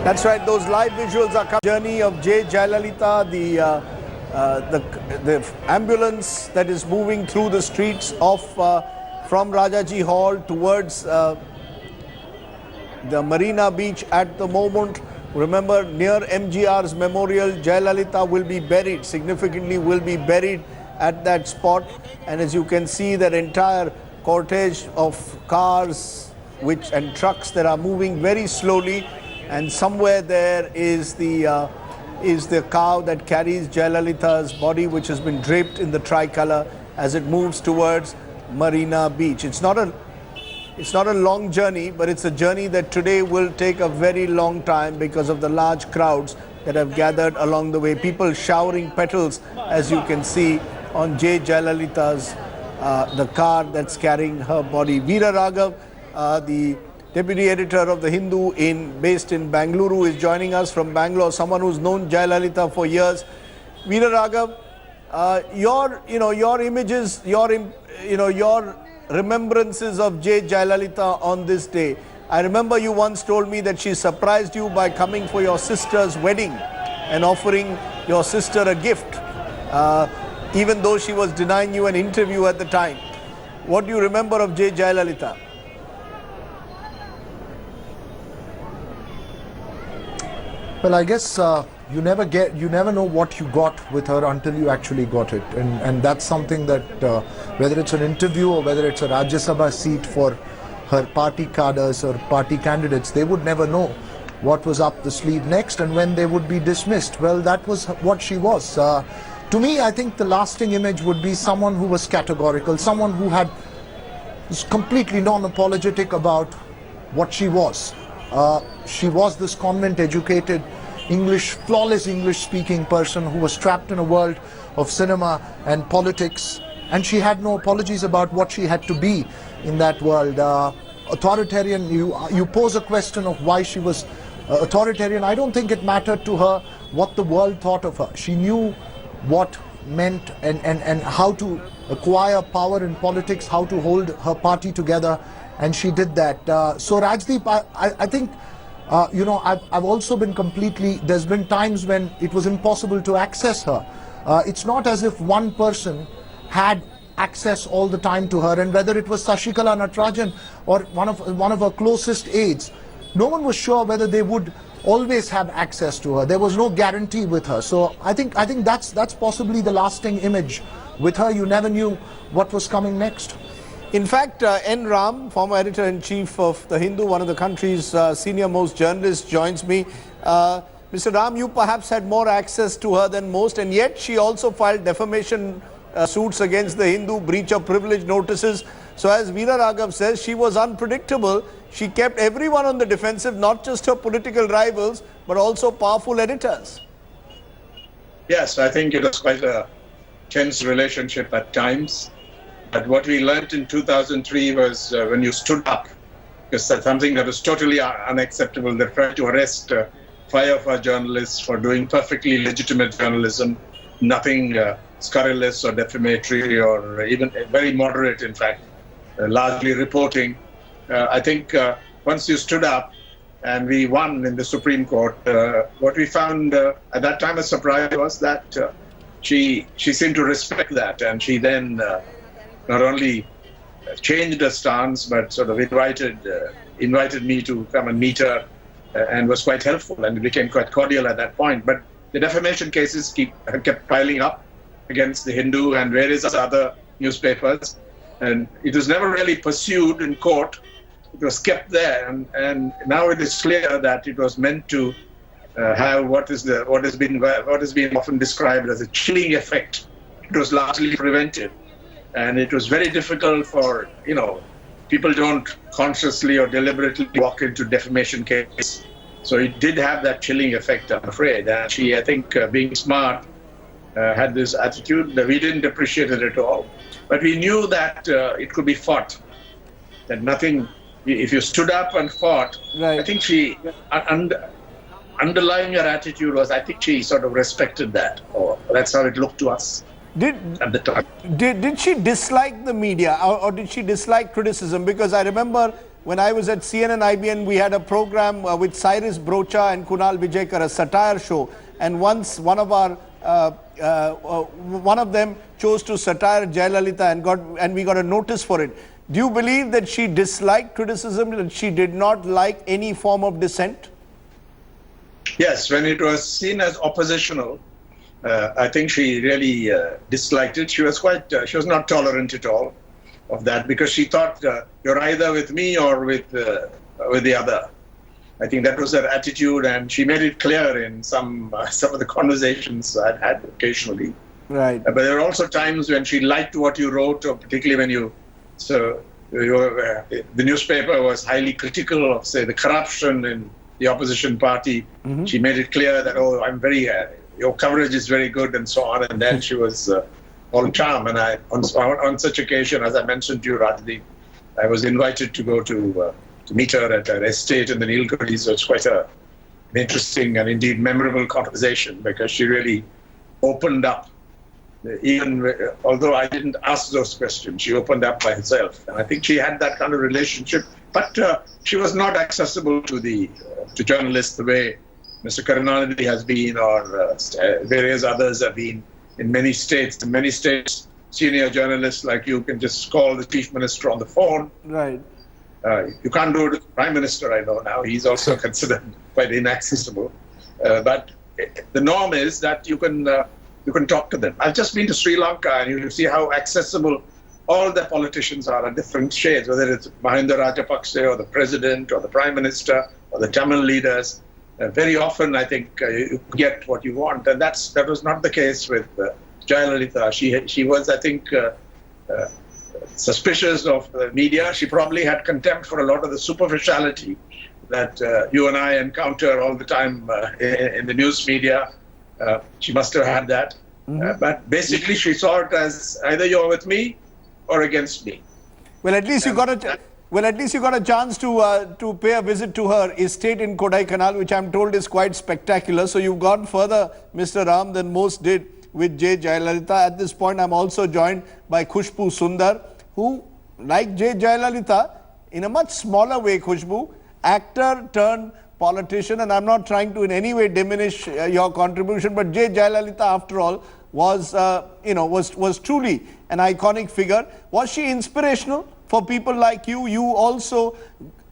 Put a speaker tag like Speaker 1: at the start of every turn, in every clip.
Speaker 1: That's right. Those live visuals are journey of Jayalalithaa, the ambulance that is moving through the streets of from Rajaji Hall towards the Marina beach at the moment. Remember, near MGR's memorial, Jayalalithaa will be buried, significantly will be buried at that spot. And as you can see, that entire cortege of cars and trucks that are moving very slowly. And somewhere there is the cow that carries Jayalalitha's body, which has been draped in the tricolor as it moves towards Marina Beach. It's not a long journey, but it's a journey that today will take a very long time because of the large crowds that have gathered along the way. People showering petals, as you can see, on Jayalalitha's the car that's carrying her body. Veera Raghav, the Deputy Editor of The Hindu based in Bangalore, is joining us from Bangalore, someone who's known Jayalalithaa for years. Veera Raghav, your images, your remembrances of Jayalalithaa on this day. I remember you once told me that she surprised you by coming for your sister's wedding and offering your sister a gift, even though she was denying you an interview at the time. What do you remember of Jayalalithaa?
Speaker 2: Well, I guess you never know what you got with her until you actually got it, and that's something that whether it's an interview or whether it's a Rajya Sabha seat for her party cadres or party candidates, they would never know what was up the sleeve next and when they would be dismissed. Well, that was what she was. To me, I think the lasting image would be someone who was categorical, someone who was completely non-apologetic about what she was. She was this convent-educated, flawless English-speaking person who was trapped in a world of cinema and politics, and she had no apologies about what she had to be in that world. Authoritarian, you pose a question of why she was authoritarian. I don't think it mattered to her what the world thought of her. She knew what meant and how to acquire power in politics, how to hold her party together, and she did that. So Rajdeep, I think, I've also been there's been times when it was impossible to access her. It's not as if one person had access all the time to her, and whether it was Sashikala Natarajan or one of her closest aides, no one was sure whether they would always have access to her. There was no guarantee with her. So I think that's possibly the lasting image with her. You never knew what was coming next.
Speaker 1: In fact, N. Ram, former editor-in-chief of The Hindu, one of the country's senior-most journalists, joins me. Mr. Ram, you perhaps had more access to her than most, and yet she also filed defamation suits against The Hindu, breach of privilege notices. So as Veera Raghav says, she was unpredictable. She kept everyone on the defensive, not just her political rivals, but also powerful editors.
Speaker 3: Yes, I think it was quite a tense relationship at times. But what we learned in 2003 was when you stood up, because that's something that was totally unacceptable. They tried to arrest 5 of our journalists for doing perfectly legitimate journalism, nothing scurrilous or defamatory or even very moderate, in fact, largely reporting. I think once you stood up and we won in the Supreme Court, what we found at that time a surprise was that she seemed to respect that, and she then not only changed her stance, but sort of invited me to come and meet her, and was quite helpful, and became quite cordial at that point. But the defamation cases kept piling up against The Hindu and various other newspapers, and it was never really pursued in court. It was kept there, and now it is clear that it was meant to have what has been often described as a chilling effect. It was largely prevented. And it was very difficult for, people don't consciously or deliberately walk into defamation case. So it did have that chilling effect, I'm afraid. And she, I think, being smart, had this attitude that we didn't appreciate it at all. But we knew that it could be fought. That nothing, if you stood up and fought, right. I think she, underlying her attitude was, I think she sort of respected that. Or that's how it looked to us. At the time.
Speaker 1: Did she dislike the media, or did she dislike criticism? Because I remember when I was at CNN IBN, we had a program with Cyrus Brocha and Kunal Vijayakar, a satire show. And once one of them chose to satire Jayalalithaa and we got a notice for it. Do you believe that she disliked criticism, that she did not like any form of dissent?
Speaker 3: Yes, when it was seen as oppositional, I think she really disliked it. She was not tolerant at all of that, because she thought you're either with me or with the other. I think that was her attitude, and she made it clear in some of the conversations I'd had occasionally.
Speaker 1: Right.
Speaker 3: But there were also times when she liked what you wrote, or particularly when the newspaper was highly critical of, say, the corruption in the opposition party. Mm-hmm. She made it clear that, oh, I'm very, your coverage is very good, and so on. And then she was all charm. And on such occasion, as I mentioned to you, Rajaji, I was invited to go to meet her at her estate in the Nilgiris. So it's quite an interesting and indeed memorable conversation, because she really opened up. Even although I didn't ask those questions, she opened up by herself. And I think she had that kind of relationship. But she was not accessible to journalists the way Mr. Karunanidhi has been, or various others have been in many states. In many states, senior journalists like you can just call the Chief Minister on the phone.
Speaker 1: Right.
Speaker 3: You can't do it with the Prime Minister, I know now. He's also considered quite inaccessible. But the norm is that you can talk to them. I've just been to Sri Lanka, and you see how accessible all the politicians are at different shades, whether it's Mahinda Rajapaksa or the President or the Prime Minister or the Tamil leaders. Very often, I think, you get what you want. And that was not the case with Jayalalithaa. She was, I think, suspicious of the media. She probably had contempt for a lot of the superficiality that you and I encounter all the time in the news media. She must have had that. Mm-hmm. But basically, she saw it as either you're with me or against me.
Speaker 1: Well, at least you got a chance to pay a visit to her estate in Kodaikanal, which I'm told is quite spectacular. So you've gone further, Mr. Ram, than most did with J. Jayalalithaa. At this point, I'm also joined by Khushbu Sundar, who, like J. Jayalalithaa, in a much smaller way, Khushbu, actor turned politician, and I'm not trying to in any way diminish your contribution, but J. Jayalalithaa, after all, was truly an iconic figure. Was she inspirational for people like you? You also,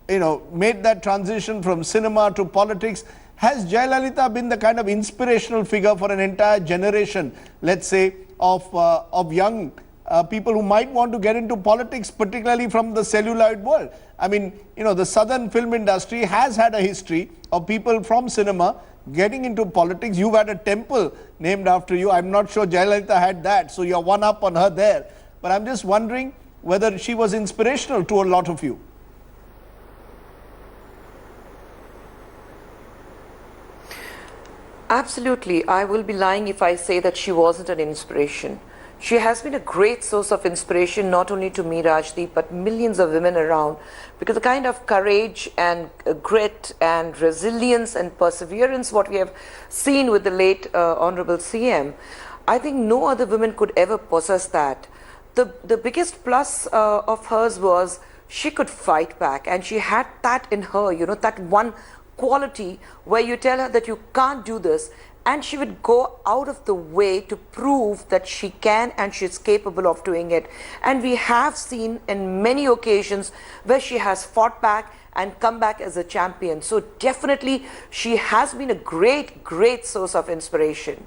Speaker 1: made that transition from cinema to politics. Has Jayalalithaa been the kind of inspirational figure for an entire generation, let's say, of young people who might want to get into politics, particularly from the celluloid world? I mean, the southern film industry has had a history of people from cinema getting into politics. You've had a temple named after you. I'm not sure Jayalalithaa had that, so you're one up on her there. But I'm just wondering whether she was inspirational to a lot of you.
Speaker 4: Absolutely. I will be lying if I say that she wasn't an inspiration. She has been a great source of inspiration, not only to me, Rajdeep, but millions of women around, because the kind of courage and grit and resilience and perseverance what we have seen with the late Honorable CM, I think no other woman could ever possess that. The biggest plus of hers was she could fight back, and she had that in her, that one quality where you tell her that you can't do this, and she would go out of the way to prove that she can and she's capable of doing it. And we have seen in many occasions where she has fought back and come back as a champion. So definitely she has been a great source of inspiration.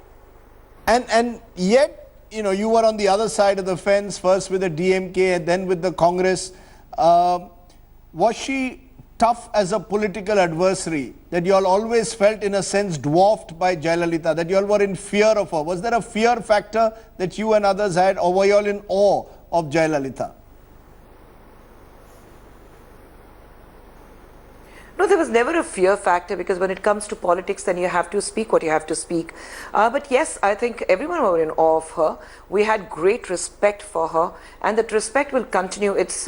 Speaker 1: And yet, you were on the other side of the fence, first with the DMK and then with the Congress. Was she tough as a political adversary, that you all always felt in a sense dwarfed by Jayalalithaa, that you all were in fear of her? Was there a fear factor that you and others had, or were you all in awe of Jayalalithaa?
Speaker 4: No, there was never a fear factor, because when it comes to politics, then you have to speak what you have to speak. But yes, I think everyone were in awe of her. We had great respect for her, and that respect will continue. It's,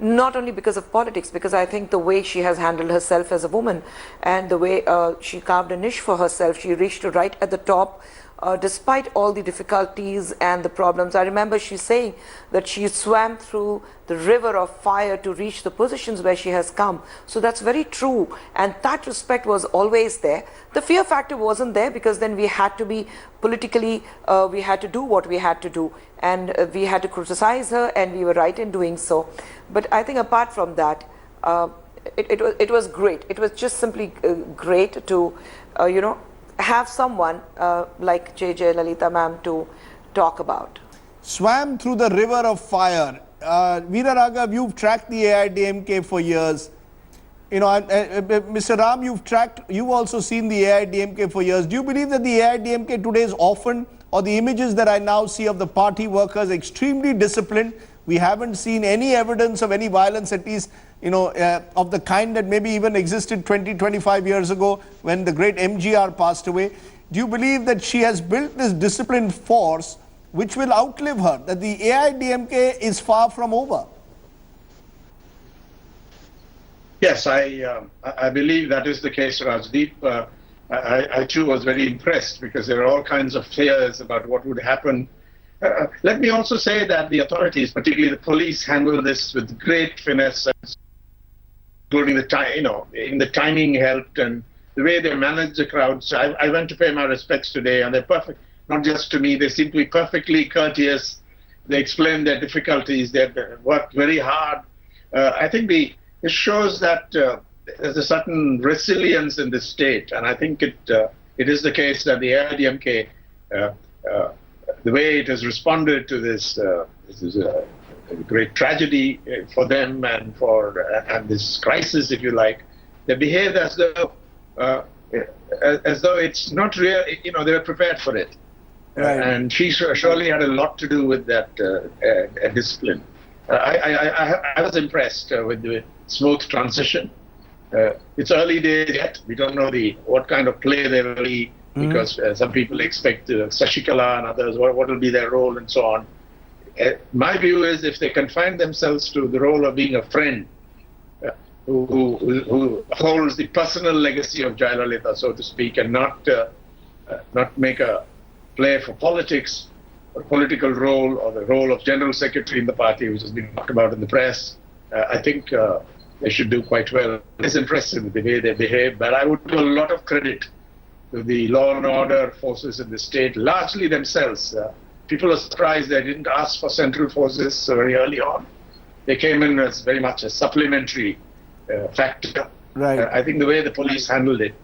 Speaker 4: not only because of politics, because I think the way she has handled herself as a woman and the way she carved a niche for herself, she reached right at the top despite all the difficulties and the problems. I remember she saying that she swam through the river of fire to reach the positions where she has come. So that's very true, and that respect was always there. The fear factor wasn't there because then we had to be politically, we had to do what we had to do, and we had to criticize her, and we were right in doing so. But I think apart from that, it was great. It was just simply great to, have someone like Jayalalithaa ma'am to talk about.
Speaker 1: Swam through the river of fire. Veera Raghav, you've tracked the AIDMK for years. Mr. Ram, you've also seen the AIDMK for years. Do you believe that the AIDMK today is often, or the images that I now see of the party workers, extremely disciplined? We haven't seen any evidence of any violence, at least, of the kind that maybe even existed 20, 25 years ago when the great MGR passed away. Do you believe that she has built this disciplined force which will outlive her, that the AIDMK is far from over?
Speaker 3: Yes, I believe that is the case, Rajdeep. I too was very impressed because there are all kinds of fears about what would happen. Let me also say that the authorities, particularly the police, handle this with great finesse, including the timing helped and the way they manage the crowds. I went to pay my respects today, and they're perfect. Not just to me, they seem to be perfectly courteous. They explain their difficulties. They worked very hard. I think it shows that there's a certain resilience in the state, and I think it is the case that the AIDMK, the way it has responded to this is a great tragedy for them and this crisis, if you like. They behave as though it's not real. They were prepared for it. Right. And she surely had a lot to do with that discipline. I was impressed with the smooth transition. It's early days yet. We don't know what kind of play they will be, because some people expect Sashikala and others, what will be their role and so on. My view is if they confine themselves to the role of being a friend who holds the personal legacy of Jayalalithaa, so to speak, and not make a play for politics or political role or the role of general secretary in the party, which has been talked about in the press, I think they should do quite well. It's impressive the way they behave, but I would give a lot of credit to the law and order forces in the state, largely themselves. People are surprised they didn't ask for central forces very early on. They came in as very much a supplementary factor. Right. I think the way the police handled it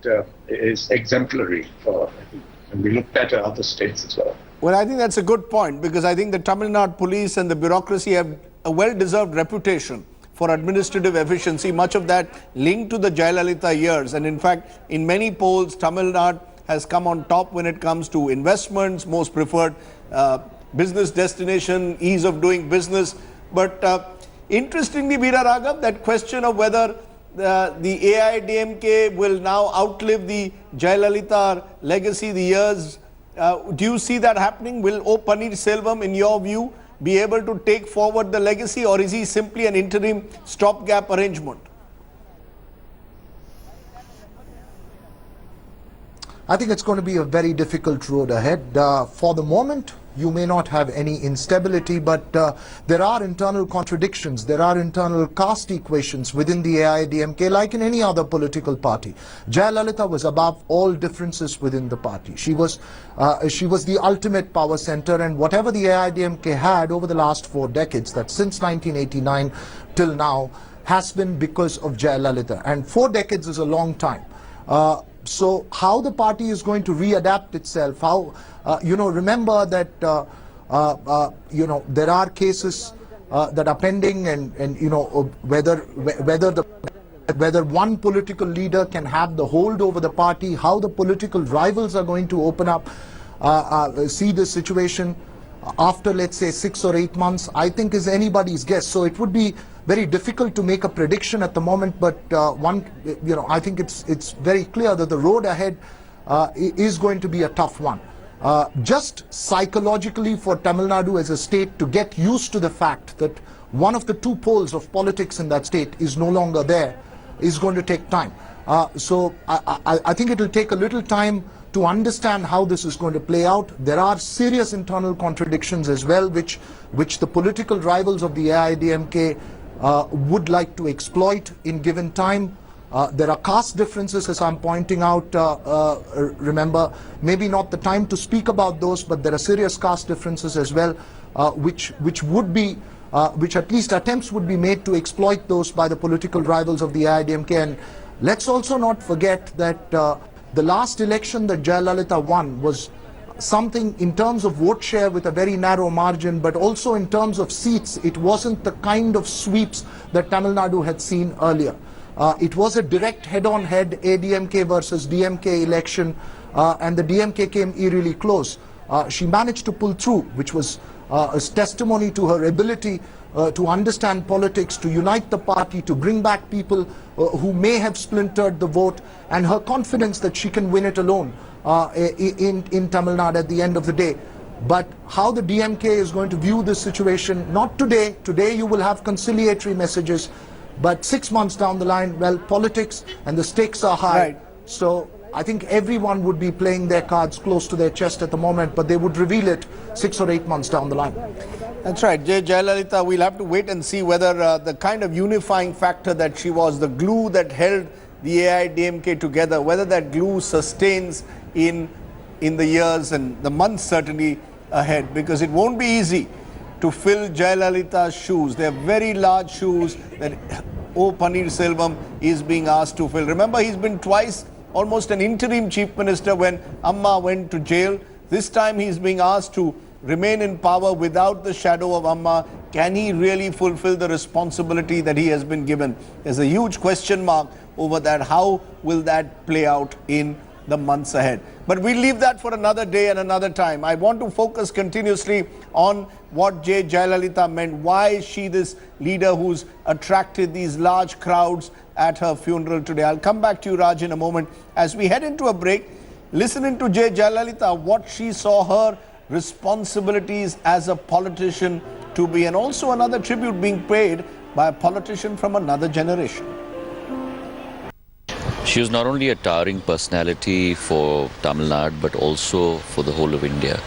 Speaker 3: is exemplary and we looked at other states as well.
Speaker 1: Well, I think that's a good point, because I think the Tamil Nadu police and the bureaucracy have a well-deserved reputation for administrative efficiency, much of that linked to the Jayalalithaa years. And in fact, in many polls, Tamil Nadu has come on top when it comes to investments, most preferred business destination, ease of doing business. But interestingly, Veera Raghav, that question of whether the AIDMK will now outlive the Jayalalithaa legacy, the years, do you see that happening? Will O. Paneerselvam, in your view, be able to take forward the legacy, or is he simply an interim stopgap arrangement?
Speaker 2: I think it's going to be a very difficult road ahead. For the moment, you may not have any instability, but there are internal contradictions. There are internal caste equations within the AIDMK, like in any other political party. Jayalalithaa was above all differences within the party. She was the ultimate power center, and whatever the AIDMK had over the last 4 decades, that since 1989 till now, has been because of Jayalalithaa. And 4 decades is a long time. So how the party is going to readapt itself, how, remember that, there are cases that are pending, and whether one political leader can have the hold over the party, how the political rivals are going to open up, see the situation after, let's say, 6 or 8 months, I think is anybody's guess. So it would be very difficult to make a prediction at the moment, but I think it's very clear that the road ahead is going to be a tough one. Just psychologically for Tamil Nadu as a state to get used to the fact that one of the 2 poles of politics in that state is no longer there is going to take time. So I think it will take a little time to understand how this is going to play out. There are serious internal contradictions as well, which the political rivals of the AIDMK would like to exploit in given time. There are caste differences, as I'm pointing out. Remember, maybe not the time to speak about those, but there are serious caste differences as well, which at least attempts would be made to exploit those by the political rivals of the AIDMK. And let's also not forget that the last election that Jayalalithaa won was something in terms of vote share with a very narrow margin, but also in terms of seats. It wasn't the kind of sweeps that Tamil Nadu had seen earlier. It was a direct head-on-head ADMK versus DMK election, and the DMK came eerily close. She managed to pull through, which was a testimony to her ability to understand politics, to unite the party, to bring back people who may have splintered the vote, and her confidence that she can win it alone in Tamil Nadu at the end of the day. But how the DMK is going to view this situation, not today. Today you will have conciliatory messages, but 6 months down the line, well, politics and the stakes are high.
Speaker 1: Right.
Speaker 2: So I think everyone would be playing their cards close to their chest at the moment, but they would reveal it 6 or 8 months down the line.
Speaker 1: That's right. Jayalalithaa, we'll have to wait and see whether the kind of unifying factor that she was, the glue that held the AIDMK together, whether that glue sustains in the years and the months certainly ahead, because it won't be easy to fill Jayalalitha's shoes. They're very large shoes that O. Paneerselvam is being asked to fill. Remember, he's been twice almost an interim chief minister when Amma went to jail. This time he's being asked to remain in power without the shadow of Amma. Can he really fulfill the responsibility that he has been given? There's a huge question mark over that. How will that play out in the months ahead? But we'll leave that for another day and another time. I want to focus continuously on what Jayalalithaa meant. Why is she this leader who's attracted these large crowds at her funeral today? I'll come back to you, Raj, in a moment. As we head into a break, listening to Jayalalithaa, what she saw her responsibilities as a politician to be, and also another tribute being paid by a politician from another generation.
Speaker 5: She was not only a towering personality for Tamil Nadu, but also for the whole of India.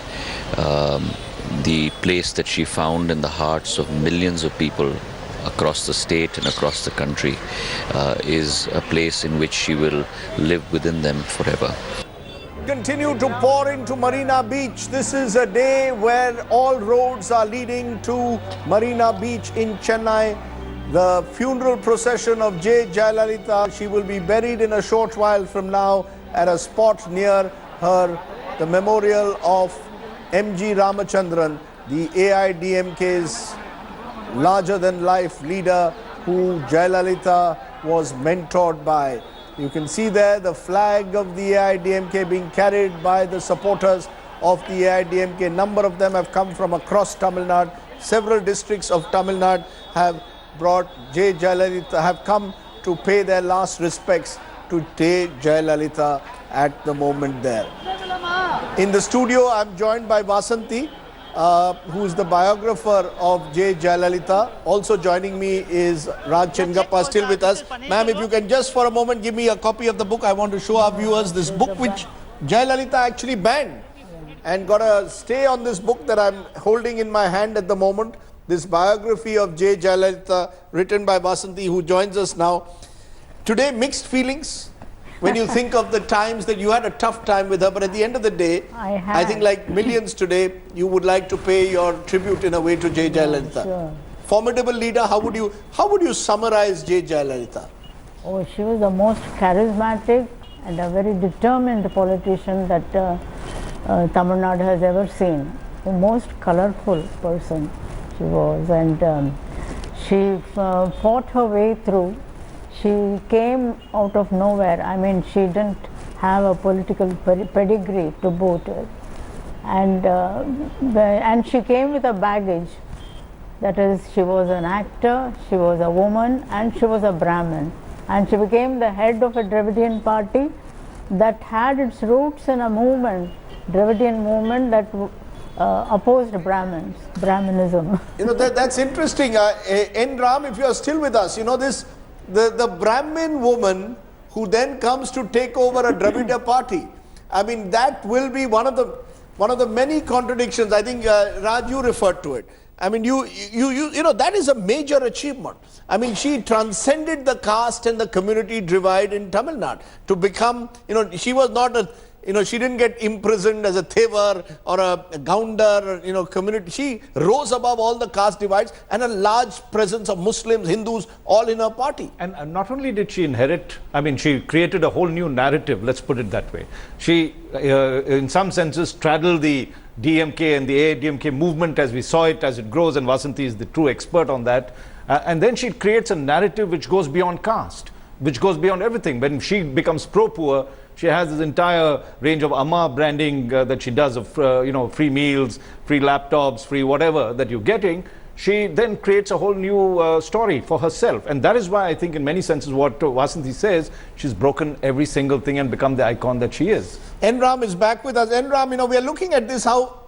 Speaker 5: The place that she found in the hearts of millions of people across the state and across the country is a place in which she will live within them forever.
Speaker 1: Continue to pour into Marina Beach. This is a day where all roads are leading to Marina Beach in Chennai. The funeral procession of Jayalalithaa, she will be buried in a short while from now at a spot near her, the memorial of M.G. Ramachandran, the AIDMK's larger-than-life leader who Jayalalithaa was mentored by. You can see there the flag of the AIDMK being carried by the supporters of the AIDMK. A number of them have come from across Tamil Nadu. Several districts of Tamil Nadu have brought Jayalalithaa, have come to pay their last respects to Jayalalithaa at the moment there. In the studio, I'm joined by Vasanthi, who is the biographer of Jayalalithaa. Also joining me is Raj Chengappa, still with us. Ma'am, if you can just for a moment give me a copy of the book. I want to show our viewers this book which Jayalalithaa actually banned, and got a stay on this book that I'm holding in my hand at the moment. This biography of Jayalalithaa, written by Vasanthi, who joins us now. Today, mixed feelings when you think of the times that you had a tough time with her, but at the end of the day, I think like millions today, you would like to pay your tribute in a way to Jayalalithaa.
Speaker 6: Sure.
Speaker 1: Formidable leader. How would you summarize Jayalalithaa?
Speaker 6: Oh, she was the most charismatic and a very determined politician that Tamil Nadu has ever seen. The most colorful person she was, and she fought her way through. She came out of nowhere. I mean, she didn't have a political pedigree to boot with, and she came with a baggage. That is, she was an actor, she was a woman, and she was a Brahmin, and she became the head of a Dravidian party that had its roots in a movement, Dravidian movement, that opposed Brahminism.
Speaker 1: You know, that's interesting. N. Ram, if you are still with us, you know this, the Brahmin woman who then comes to take over a Dravida party. I mean, that will be one of the many contradictions. I think Raj, you referred to it. I mean, you know, that is a major achievement. I mean, she transcended the caste and the community divide in Tamil Nadu to become, you know, she was not a, you know, she didn't get imprisoned as a thevar or a gounder, you know, community. She rose above all the caste divides and a large presence of Muslims, Hindus, all in her party.
Speaker 7: And not only did she inherit, I mean, she created a whole new narrative, let's put it that way. She, in some senses, straddled the DMK and the AIDMK movement as we saw it, as it grows, and Vasanthi is the true expert on that. And then she creates a narrative which goes beyond caste, which goes beyond everything. When she becomes pro-poor, she has this entire range of Amma branding that she does of, you know, free meals, free laptops, free whatever that you're getting. She then creates a whole new story for herself. And that is why I think in many senses what Vasanthi says, she's broken every single thing and become the icon that she is.
Speaker 1: Enram is back with us. Enram, you know, we are looking at this, how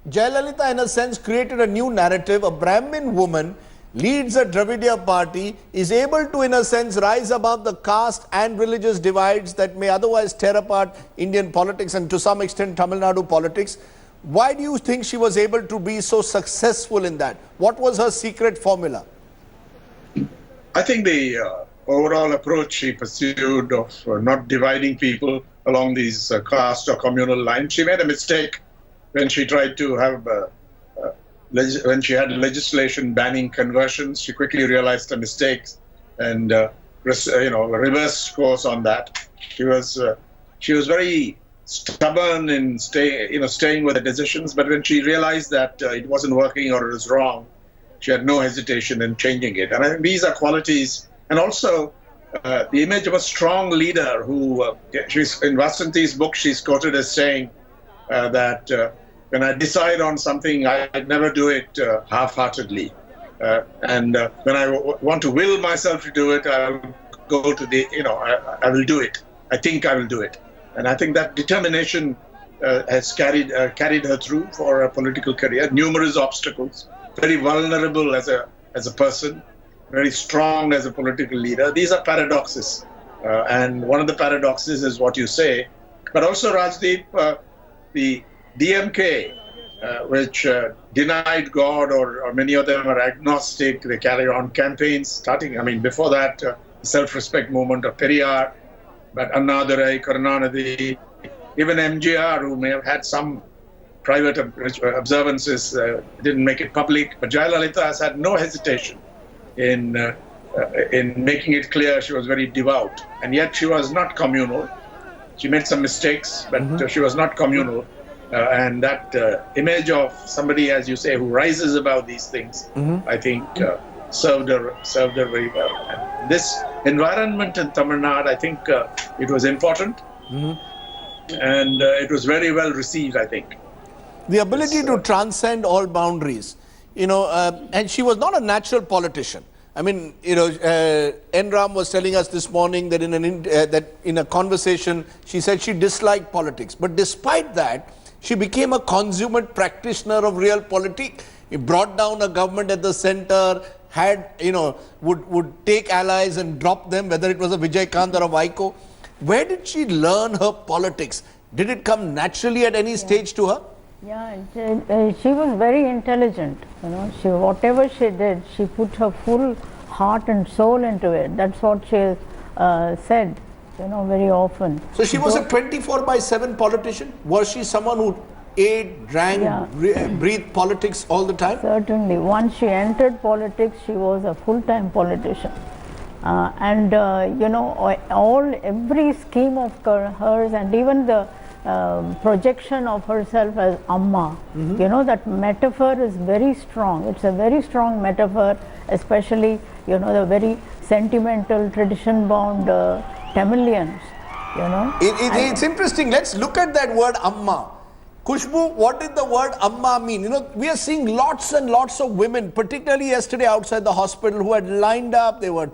Speaker 1: Jayalalithaa in a sense created a new narrative. A Brahmin woman leads a Dravidiya party, is able to in a sense rise above the caste and religious divides that may otherwise tear apart Indian politics and to some extent Tamil Nadu politics. Why do you think she was able to be so successful in that? What was her secret formula?
Speaker 3: I think the overall approach she pursued of not dividing people along these caste or communal lines. She made a mistake when she tried to have, when she had legislation banning conversions. She quickly realized the mistakes and reversed course on that. She was very stubborn in staying with the decisions, but when she realized that it wasn't working or it was wrong, she had no hesitation in changing it. And I think these are qualities, and also the image of a strong leader who, she's in Vasanthi's book, she's quoted as saying that when I decide on something, I'd never do it half-heartedly. And when I want to will myself to do it, I'll go to the, I will do it. I think I will do it. And I think that determination has carried her through for her political career. Numerous obstacles, very vulnerable as a person, very strong as a political leader. These are paradoxes. And one of the paradoxes is what you say. But also, Rajdeep, the DMK, which denied God, or many of them are agnostic. They carry on campaigns starting, before that, the self-respect movement of Periyar, but Annadurai, Karunanidhi, even MGR, who may have had some private observances, didn't make it public. But Jayalalithaa has had no hesitation in making it clear she was very devout. And yet she was not communal. She made some mistakes, but she was not communal. And that image of somebody, as you say, who rises above these things, I think served her very well. And this environment in Tamil Nadu, I think it was important, and it was very well received, I think.
Speaker 1: The ability to transcend all boundaries, and she was not a natural politician. Enram was telling us this morning that in a conversation, she said she disliked politics. But despite that, she became a consummate practitioner of real politics. He brought down a government at the center, would take allies and drop them, whether it was a Vijaykanth or a Vaiko. Where did she learn her politics? Did it come naturally at any stage to her?
Speaker 6: Yeah, she was very intelligent. Whatever she did, she put her full heart and soul into it. That's what she said, very often.
Speaker 1: So she was a 24/7 politician? Was she someone who ate, drank, breathed politics all the time?
Speaker 6: Certainly. Once she entered politics, she was a full-time politician. Every scheme of hers, and even the projection of herself as Amma, that metaphor is very strong. It's a very strong metaphor, especially, the very sentimental, tradition-bound Tamilians,
Speaker 1: It's interesting. Let's look at that word Amma. Kushbu, what did the word Amma mean? We are seeing lots and lots of women, particularly yesterday outside the hospital, who had lined up, they were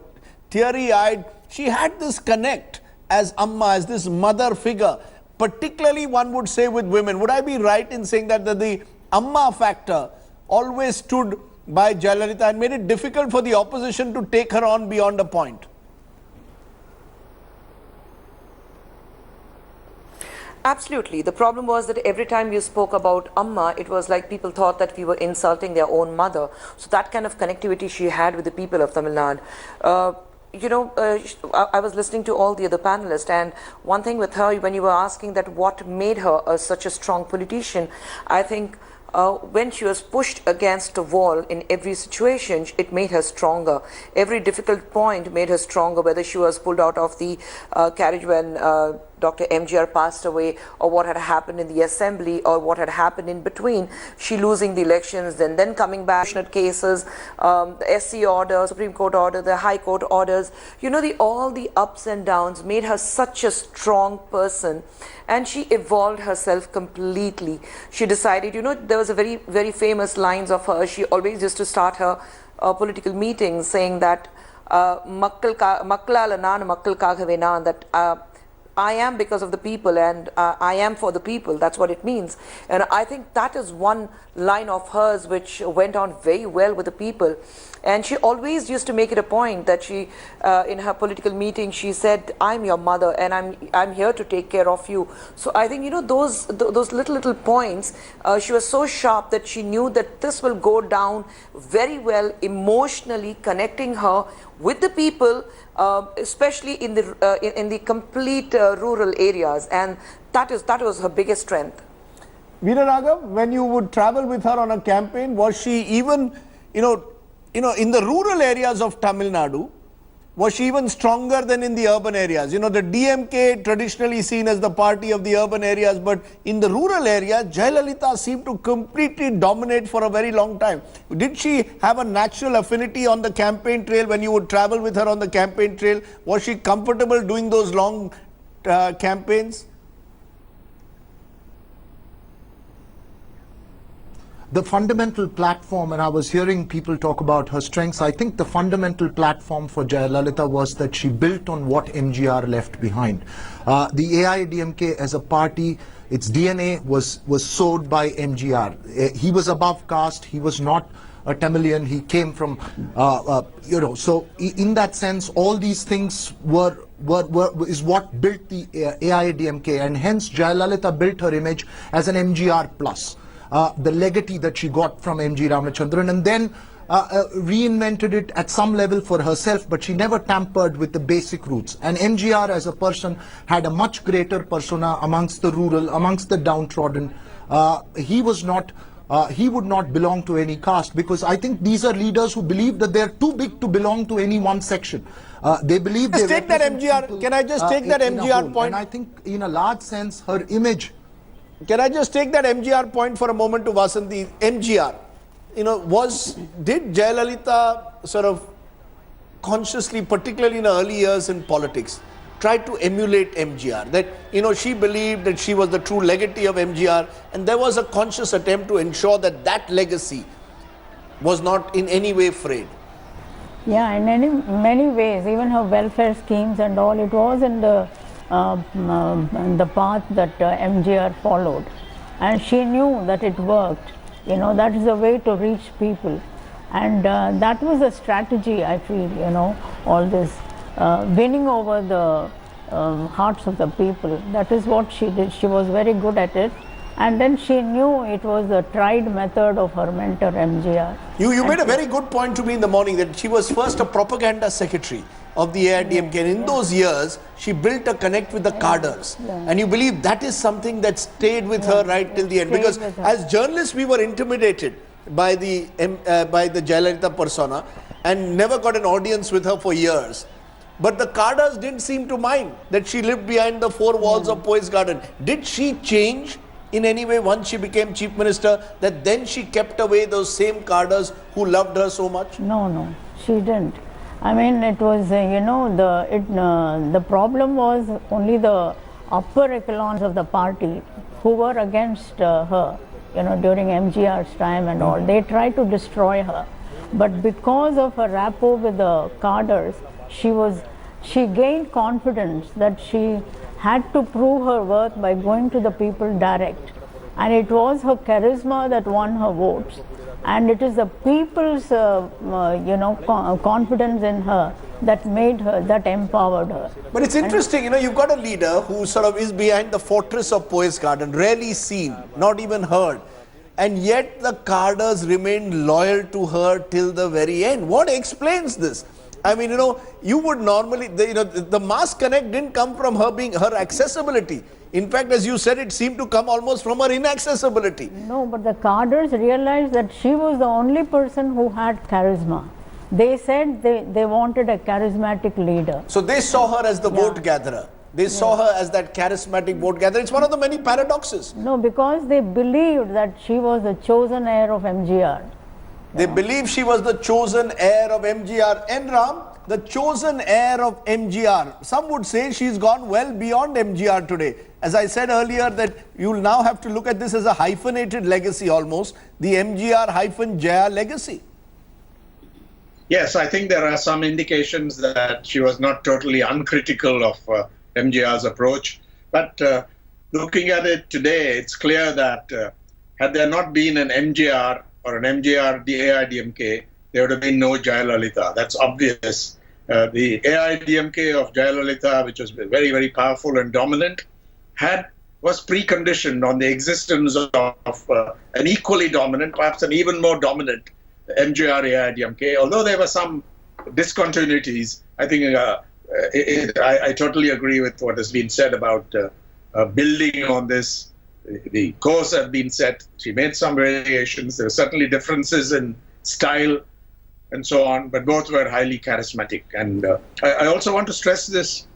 Speaker 1: teary-eyed. She had this connect as Amma, as this mother figure, particularly one would say with women. Would I be right in saying that the Amma factor always stood by Jayalalithaa and made it difficult for the opposition to take her on beyond a point?
Speaker 4: Absolutely. The problem was that every time you spoke about Amma, it was like people thought that we were insulting their own mother. So that kind of connectivity she had with the people of Tamil Nadu. I was listening to all the other panelists, and one thing with her, when you were asking that what made her such a strong politician, I think when she was pushed against a wall in every situation, it made her stronger. Every difficult point made her stronger, whether she was pulled out of the carriage when Dr. MGR passed away, or what had happened in the assembly, or what had happened in between, she losing the elections, then coming back, cases, the SC order, Supreme Court order, the High Court orders, all the ups and downs made her such a strong person, and she evolved herself completely. She decided, there was a very, very famous lines of her. She always used to start her political meetings saying that, that I am because of the people, and I am for the people. That's what it means. And I think that is one line of hers which went on very well with the people. And she always used to make it a point that she, in her political meeting, she said, I'm your mother and I'm here to take care of you. So I think, those little points, she was so sharp that she knew that this will go down very well emotionally, connecting her with the people, especially in the complete rural areas, and that was her biggest strength.
Speaker 1: Veeraraghav, when you would travel with her on a campaign, was she even, in the rural areas of Tamil Nadu, was she even stronger than in the urban areas? The DMK traditionally seen as the party of the urban areas, but in the rural areas, Jayalalithaa seemed to completely dominate for a very long time. Did she have a natural affinity on the campaign trail when you would travel with her on the campaign trail? Was she comfortable doing those long campaigns?
Speaker 2: The fundamental platform, and I was hearing people talk about her strengths, I think the fundamental platform for Jayalalithaa was that she built on what MGR left behind. The AIADMK as a party, its DNA was sowed by MGR. He was above caste, he was not a Tamilian, he came from, so in that sense, all these things is what built the AIADMK, and hence Jayalalithaa built her image as an MGR plus. The legacy that she got from M.G. Ramachandran, and then reinvented it at some level for herself, but she never tampered with the basic roots. And MGR as a person had a much greater persona amongst the rural, amongst the downtrodden. He would not belong to any caste, because I think these are leaders who believe that they're too big to belong to any one section. They believe they
Speaker 1: take that MGR. Can I just take that MGR point?
Speaker 2: And I think in a large sense, her image.
Speaker 1: Can I just take that MGR point for a moment to Vasanthi? MGR, did Jayalalithaa sort of consciously, particularly in her early years in politics, try to emulate MGR? That, she believed that she was the true legatee of MGR, and there was a conscious attempt to ensure that that legacy was not in any way frayed.
Speaker 6: Yeah, in many ways, even her welfare schemes and all, it was in the path that MGR followed, and she knew that it worked. That is the way to reach people, and that was a strategy, I feel. All this winning over the hearts of the people, that is what she did. She was very good at it, and then she knew it was the tried method of her mentor MGR.
Speaker 1: You made a very good point to me in the morning, that she was first a propaganda secretary of the AIADMK, and in those years she built a connect with the cadres, and you believe that is something that stayed with her right till the end, because as journalists we were intimidated by the Jayalalithaa persona and never got an audience with her for years, but the cadres didn't seem to mind that she lived behind the four walls of Poets Garden. Did she change in any way once she became Chief Minister, that then she kept away those same cadres who loved her so much?
Speaker 6: No, she didn't. I mean, it was, the problem was only the upper echelons of the party who were against her, during MGR's time and all. They tried to destroy her. But because of her rapport with the cadres, she gained confidence that she had to prove her worth by going to the people direct. And it was her charisma that won her votes. And it is the people's, confidence in her that made her, that empowered her.
Speaker 1: But it's interesting, you know, you've got a leader who sort of is behind the fortress of Poise Garden, rarely seen, not even heard. And yet the Carders remained loyal to her till the very end. What explains this? I mean, you know, you would normally, the mass connect didn't come from her accessibility. In fact, as you said, it seemed to come almost from her inaccessibility.
Speaker 6: No, but the Carders realized that she was the only person who had charisma. They said they wanted a charismatic leader.
Speaker 1: So they saw her as the vote gatherer. They saw her as that charismatic vote gatherer. It's one of the many paradoxes.
Speaker 6: No, because they believed that she was the chosen heir of MGR.
Speaker 1: They believed she was the chosen heir of MGR. And Ram, the chosen heir of MGR. Some would say she's gone well beyond MGR today. As I said earlier, that you'll now have to look at this as a hyphenated legacy almost. The MGR-Jaya legacy.
Speaker 3: Yes, I think there are some indications that she was not totally uncritical of MGR's approach. But looking at it today, it's clear that had there not been an MGR or an MGR, the AIDMK, there would have been no Jayalalithaa. That's obvious. The AIDMK of Jayalalithaa, which was very, very powerful and dominant, was preconditioned on the existence of an equally dominant, perhaps an even more dominant MGR AIDMK. Although there were some discontinuities, I think I totally agree with what has been said about building on this. The course had been set. She made some variations. There were certainly differences in style and so on, but both were highly charismatic. And I also want to stress this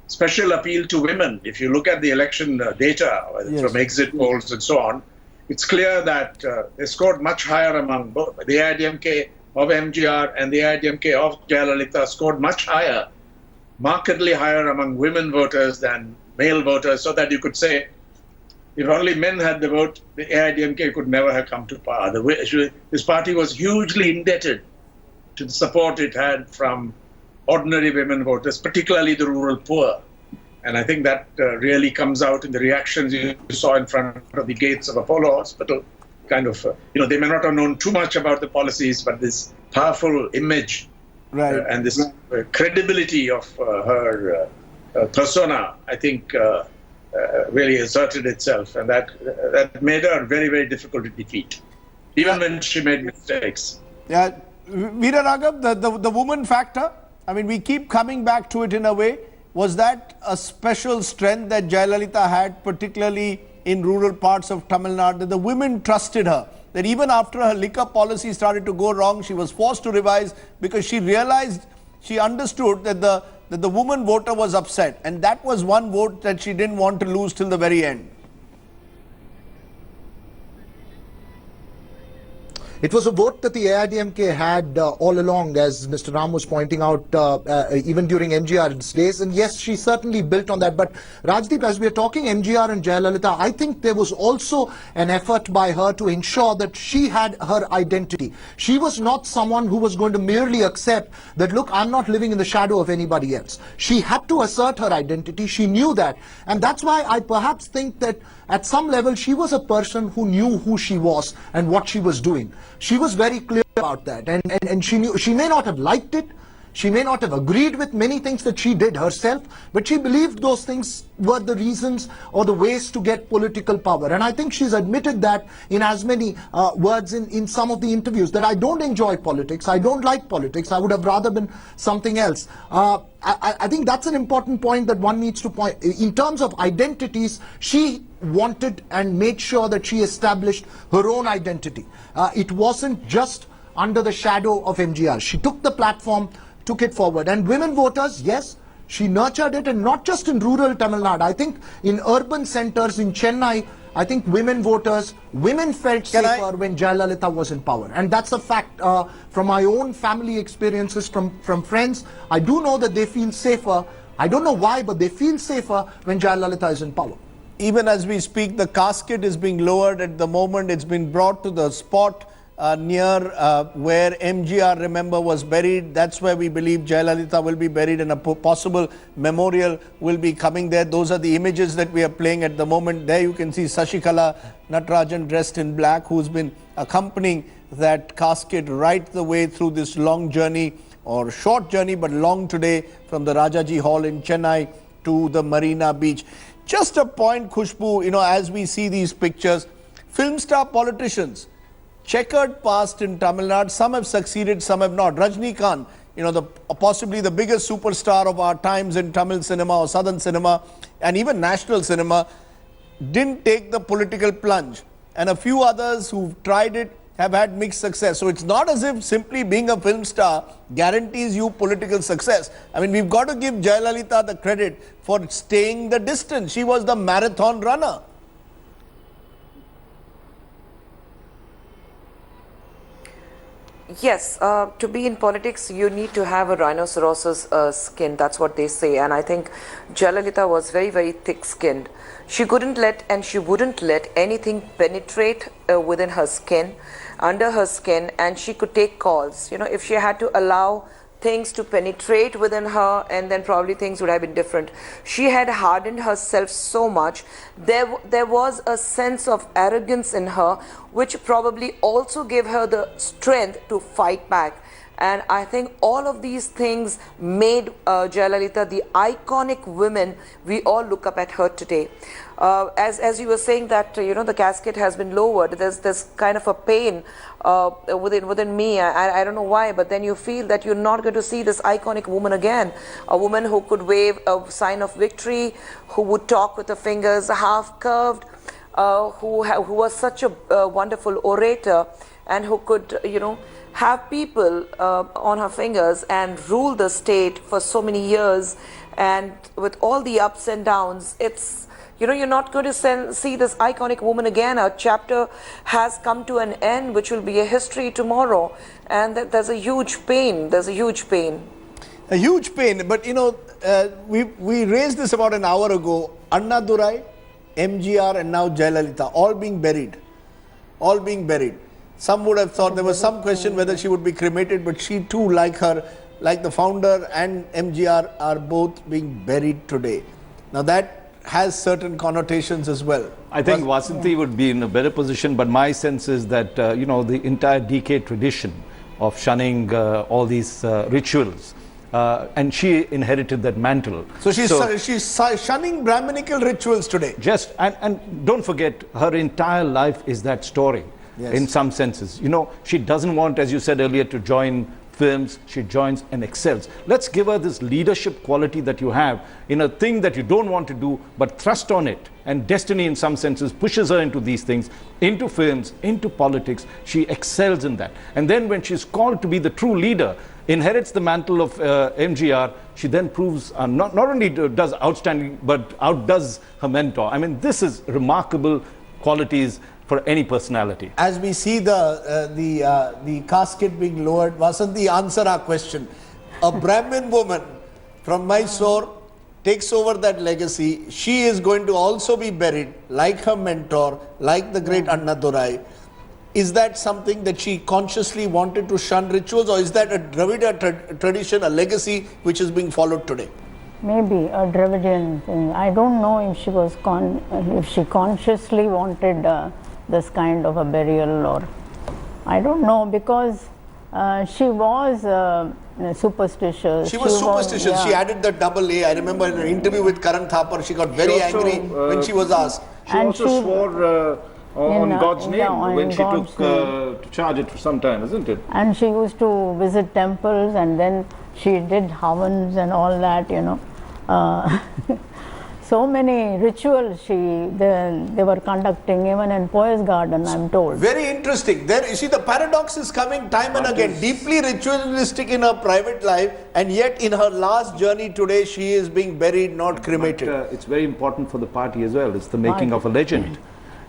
Speaker 3: special appeal to women. If you look at the election data from exit polls and so on, it's clear that they scored much higher among both. The AIDMK of MGR and the AIDMK of Jayalalithaa scored much higher, markedly higher among women voters than male voters, so that you could say, if only men had the vote, the AIDMK could never have come to power. This party was hugely indebted to the support it had from ordinary women voters, particularly the rural poor. And I think that really comes out in the reactions you saw in front of the gates of Apollo Hospital. Kind of, they may not have known too much about the policies, but this powerful image and this credibility of her persona, I think, really asserted itself, and that made her very, very difficult to defeat, even when she made mistakes.
Speaker 1: Yeah, Veera Raghav, the woman factor, I mean, we keep coming back to it in a way. Was that a special strength that Jayalalithaa had, particularly in rural parts of Tamil Nadu, that the women trusted her? That even after her liquor policy started to go wrong, she was forced to revise because she realized, she understood that the woman voter was upset, and that was one vote that she didn't want to lose till the very end.
Speaker 2: It was a vote that the AIDMK had all along, as Mr. Ram was pointing out, even during MGR's days. And yes, she certainly built on that. But Rajdeep, as we are talking MGR and Jayalalithaa, I think there was also an effort by her to ensure that she had her identity. She was not someone who was going to merely accept that, look, I'm not living in the shadow of anybody else. She had to assert her identity. She knew that. And that's why I perhaps think that at some level, she was a person who knew who she was and what she was doing. She was very clear about that, and she knew. She may not have liked it, she may not have agreed with many things that she did herself, but she believed those things were the reasons or the ways to get political power. And I think she's admitted that in as many words in some of the interviews, that I don't enjoy politics, I don't like politics, I would have rather been something else. I think that's an important point that one needs to point. In terms of identities, she wanted and made sure that she established her own identity. It wasn't just under the shadow of MGR. She took the platform, took it forward. And women voters, yes, she nurtured it, and not just in rural Tamil Nadu. I think in urban centers in Chennai, I think women voters, women felt safer when Jayalalithaa was in power. And that's a fact from my own family experiences, from friends. I do know that they feel safer. I don't know why, but they feel safer when Jayalalithaa is in power.
Speaker 1: Even as we speak, the casket is being lowered at the moment. It's been brought to the spot near where MGR, remember, was buried. That's where we believe Jayalalithaa will be buried, and a possible memorial will be coming there. Those are the images that we are playing at the moment. There you can see Sashikala Natarajan dressed in black, who's been accompanying that casket right the way through this long journey or short journey but long today from the Rajaji Hall in Chennai to the Marina beach. Just a point, Khushbu, as we see these pictures, film star politicians, checkered past in Tamil Nadu, some have succeeded, some have not. Rajnikant, possibly the biggest superstar of our times in Tamil cinema or southern cinema and even national cinema, didn't take the political plunge. And a few others who've tried it have had mixed success. So it's not as if simply being a film star guarantees you political success. I mean, we've got to give Jayalalithaa the credit for staying the distance. She was the marathon runner.
Speaker 4: Yes, to be in politics, you need to have a rhinoceros's skin. That's what they say. And I think Jayalalithaa was very, very thick-skinned. She couldn't let and she wouldn't let anything penetrate within her skin, under her skin, and she could take calls. If she had to allow things to penetrate within her, and then probably things would have been different. She had hardened herself so much. There was a sense of arrogance in her, which probably also gave her the strength to fight back. And I think all of these things made Jayalalithaa the iconic woman we all look up at her today. As you were saying that, the casket has been lowered, there's kind of a pain within me. I don't know why, but then you feel that you're not going to see this iconic woman again. A woman who could wave a sign of victory, who would talk with her fingers half curved, who was such a wonderful orator, and who could, have people on her fingers and rule the state for so many years. And with all the ups and downs, it's, you're not going to see this iconic woman again. Our chapter has come to an end, which will be a history tomorrow. And there's a huge pain. There's a huge pain.
Speaker 1: A huge pain. But, we raised this about an hour ago. Annadurai, MGR and now Jayalalithaa, all being buried. All being buried. Some would have thought there was some question whether she would be cremated, but she too, like the founder and MGR, are both being buried today. Now that has certain connotations as well.
Speaker 7: I think Vasanthi would be in a better position, but my sense is that, the entire DK tradition of shunning all these rituals, and she inherited that mantle.
Speaker 1: So she's shunning Brahminical rituals today.
Speaker 7: And don't forget, her entire life is that story. Yes. In some senses, she doesn't want, as you said earlier, to join films. She joins and excels. Let's give her this leadership quality that you have in a thing that you don't want to do, but thrust on it. And destiny, in some senses, pushes her into these things, into films, into politics. She excels in that. And then when she's called to be the true leader, inherits the mantle of MGR, she then proves not only does outstanding, but outdoes her mentor. I mean, this is remarkable qualities for any personality.
Speaker 1: As we see the casket being lowered, Vasanthi, answer our question. A Brahmin woman from Mysore takes over that legacy. She is going to also be buried like her mentor, like the great Annadurai. Is that something that she consciously wanted to shun rituals, or is that a Dravida tradition, a legacy which is being followed today?
Speaker 6: Maybe a Dravidian thing. I don't know if she was if she consciously wanted this kind of a burial, or I don't know, because she was superstitious.
Speaker 1: She was superstitious. Yeah. She added the double A. I remember in an interview with Karan Thapar, she got very angry when she was asked.
Speaker 7: She also swore on God's name when she took charge it for some time, isn't it?
Speaker 6: And she used to visit temples, and then she did havans and all that, so many rituals they were conducting, even in Poet's Garden, I'm told.
Speaker 1: Very interesting. There, you see, the paradox is coming time and again. Deeply ritualistic in her private life, and yet in her last journey today, she is being buried, not cremated.
Speaker 7: But, it's very important for the party as well. It's the making of a legend.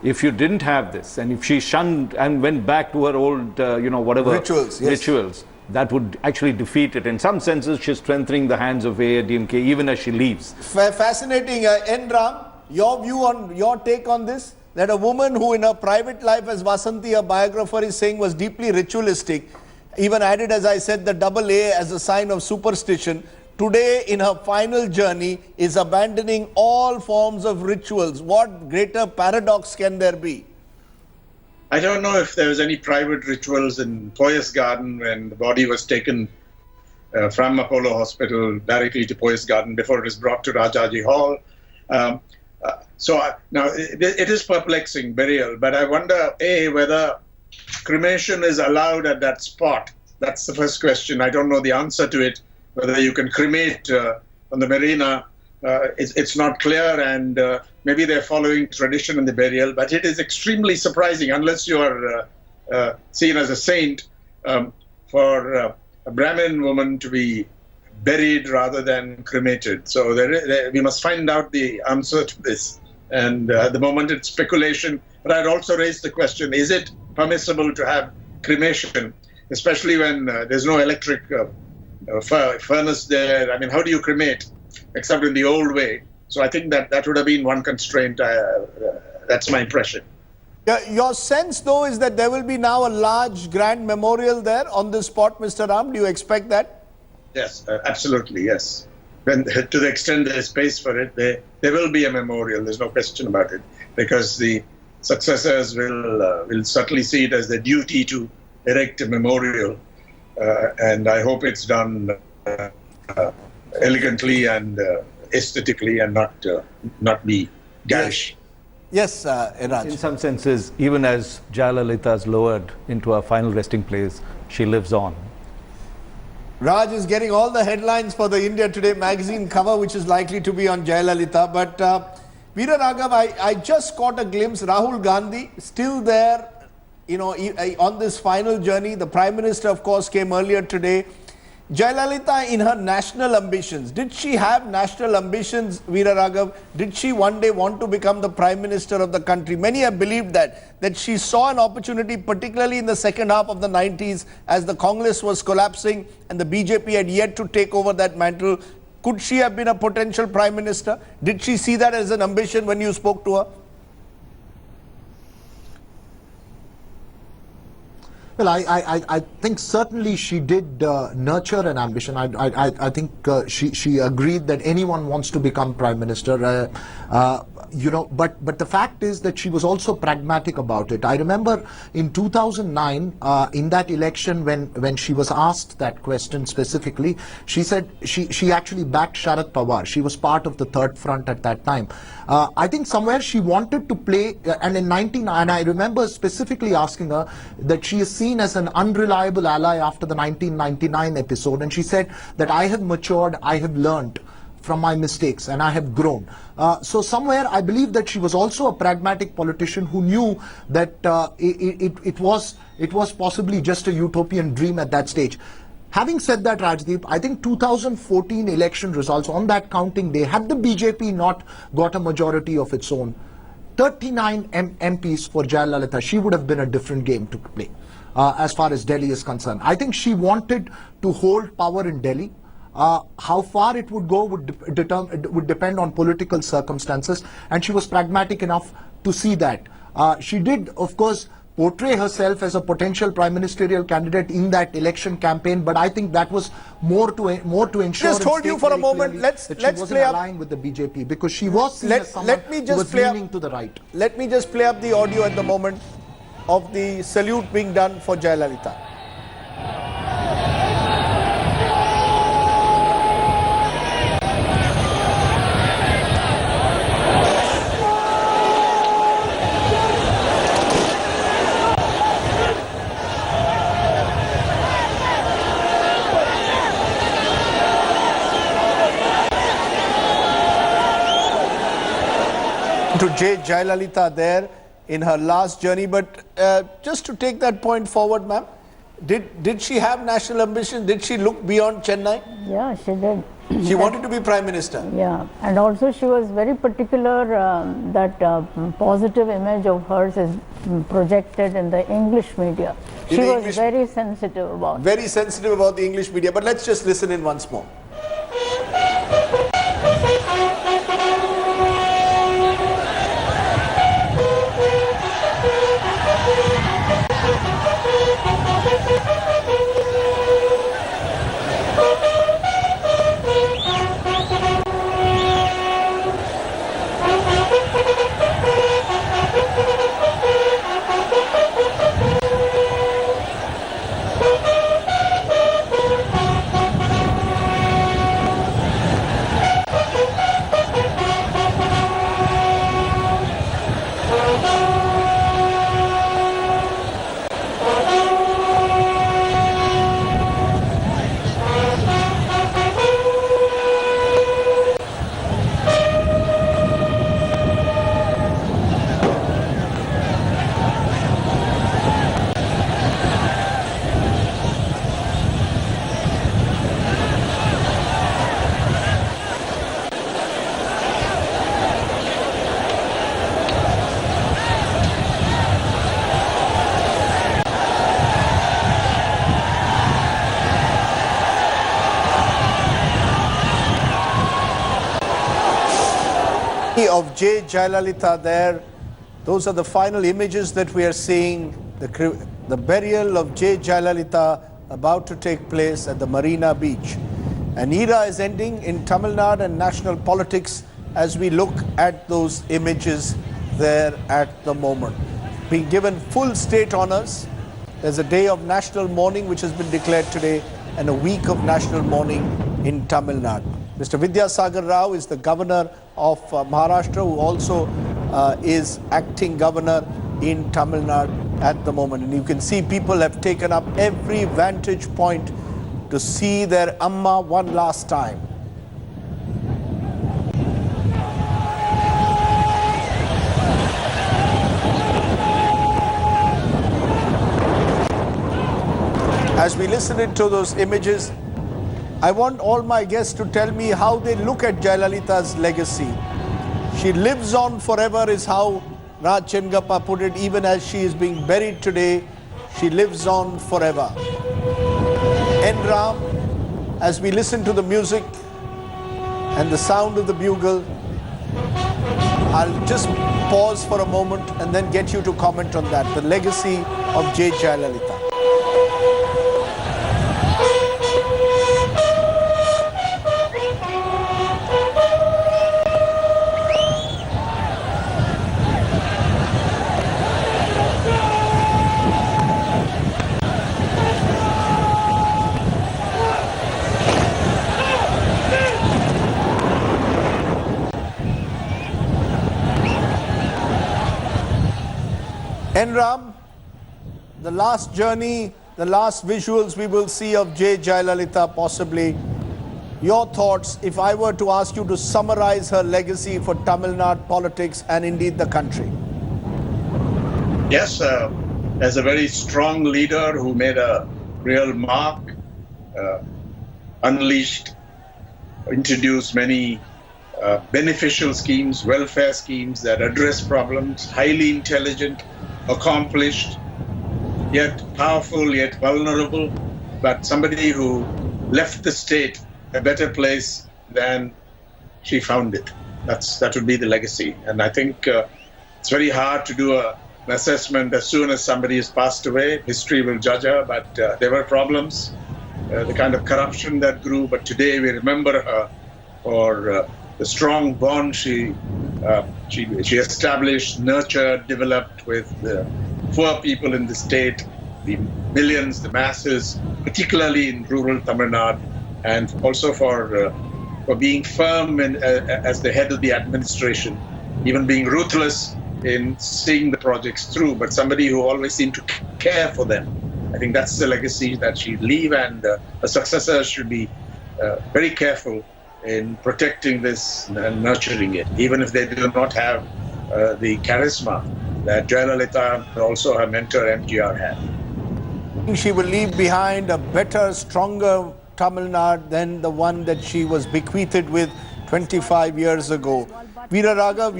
Speaker 7: If you didn't have this, and if she shunned and went back to her old, rituals, that would actually defeat it. In some senses, she's strengthening the hands of AIADMK even as she leaves.
Speaker 1: Fascinating. N. Ram, your take on this? That a woman who in her private life, as Vasanthi, a biographer, is saying, was deeply ritualistic, even added, as I said, the double A as a sign of superstition, today in her final journey is abandoning all forms of rituals. What greater paradox can there be?
Speaker 3: I don't know if there was any private rituals in Poet's Garden when the body was taken from Apollo Hospital directly to Poise Garden before it was brought to Rajaji Hall. Now it is perplexing burial, but I wonder, A, whether cremation is allowed at that spot. That's the first question. I don't know the answer to it. Whether you can cremate on the Marina, it's not clear, and maybe they're following tradition in the burial. But it is extremely surprising, unless you are seen as a saint, for a Brahmin woman to be buried rather than cremated. So we must find out the answer to this. And at the moment it's speculation. But I'd also raise the question, is it permissible to have cremation, especially when there's no electric furnace there? I mean, how do you cremate, except in the old way? So I think that would have been one constraint. That's my impression.
Speaker 1: Your sense, though, is that there will be now a large grand memorial there on this spot, Mr. Ram. Do you expect that?
Speaker 3: Yes, absolutely, yes. When, to the extent there is space for it, there will be a memorial. There's no question about it, because the successors will certainly see it as their duty to erect a memorial, and I hope it's done elegantly and aesthetically, and not be garish.
Speaker 1: Yes, Raj.
Speaker 7: In some senses, even as Jayalalithaa is lowered into her final resting place, she lives on.
Speaker 1: Raj is getting all the headlines for the India Today magazine cover, which is likely to be on Jayalalithaa. But Veera Raghav, I just caught a glimpse. Rahul Gandhi still there, you know, on this final journey. The Prime Minister, of course, came earlier today. Jayalalithaa, in her national ambitions, did she have national ambitions, Veera Raghav? Did she one day want to become the Prime Minister of the country? Many have believed that she saw an opportunity, particularly in the second half of the 90s, as the Congress was collapsing and the BJP had yet to take over that mantle. Could she have been a potential Prime Minister? Did she see that as an ambition when you spoke to her?
Speaker 2: Well, I think certainly she did nurture an ambition. I think she agreed that anyone wants to become Prime Minister. You know, but the fact is that she was also pragmatic about it. I remember in 2009, in that election, when she was asked that question specifically, she said she actually backed Sharad Pawar. She was part of the Third Front at that time. I think somewhere she wanted to play, and I remember specifically asking her that she is seen as an unreliable ally after the 1999 episode, and she said that I have matured, I have learned from my mistakes, and I have grown. So somewhere I believe that she was also a pragmatic politician who knew that it was possibly just a utopian dream at that stage. Having said that, Rajdeep, I think 2014 election results, on that counting day, had the BJP not got a majority of its own, 39 MPs for Jayalalithaa, she would have been a different game to play as far as Delhi is concerned. I think she wanted to hold power in Delhi. How far it would go would depend on political circumstances, and she was pragmatic enough to see that. She did, of course, portray herself as a potential prime ministerial candidate in that election campaign, but I think that was more to ensure.
Speaker 1: Just hold you for a moment. Let's play up.
Speaker 2: Aligning with the BJP, because she was seen as someone who was leaning to the right.
Speaker 1: Let me just play up the audio at the moment of the salute being done for Jayalalithaa. To Jayalalithaa there in her last journey, but just to take that point forward, ma'am, did she have national ambition? Did she look beyond Chennai?
Speaker 6: Yeah, she did.
Speaker 1: She wanted to be Prime Minister.
Speaker 6: Yeah, and also she was very particular that positive image of hers is projected in the English media. She was very sensitive about it.
Speaker 1: Very sensitive about the English media, but let's just listen in once more. Of J. Jayalalithaa there. Those are the final images that we are seeing. The burial of J. Jayalalithaa about to take place at the Marina beach. An era is ending in Tamil Nadu and national politics as we look at those images there at the moment. Being given full state honors. There's a day of national mourning which has been declared today and a week of national mourning in Tamil Nadu. Mr. Vidyasagar Rao is the governor of Maharashtra, who also is acting governor in Tamil Nadu at the moment. And you can see people have taken up every vantage point to see their Amma one last time. As we listen to those images, I want all my guests to tell me how they look at Jayalalitha's legacy. She lives on forever is how Raj Chengappa put it. Even as she is being buried today, she lives on forever. N. Ram, as we listen to the music and the sound of the bugle, I'll just pause for a moment and then get you to comment on that. The legacy of J. Jayalalithaa. Enram, the last journey, the last visuals we will see of J. Jayalalithaa possibly. Your thoughts, if I were to ask you to summarize her legacy for Tamil Nadu politics and indeed the country.
Speaker 3: Yes, as a very strong leader who made a real mark, unleashed, introduced many beneficial schemes, welfare schemes that address problems, highly intelligent, accomplished, yet powerful, yet vulnerable, but somebody who left the state a better place than she found it. That would be the legacy. And I think it's very hard to do an assessment as soon as somebody has passed away. History will judge her, but there were problems, the kind of corruption that grew. But today we remember her for the strong bond she established, nurtured, developed with the poor people in the state, the millions, the masses, particularly in rural Tamil Nadu, and also for being firm as the head of the administration, even being ruthless in seeing the projects through, but somebody who always seemed to care for them. I think that's the legacy that she'd leave, and a successor should be very careful in protecting this and nurturing it, even if they do not have the charisma that Jayalalithaa and also her mentor MGR had.
Speaker 1: She will leave behind a better, stronger Tamil Nadu than the one that she was bequeathed with 25 years ago. Veera Raghav,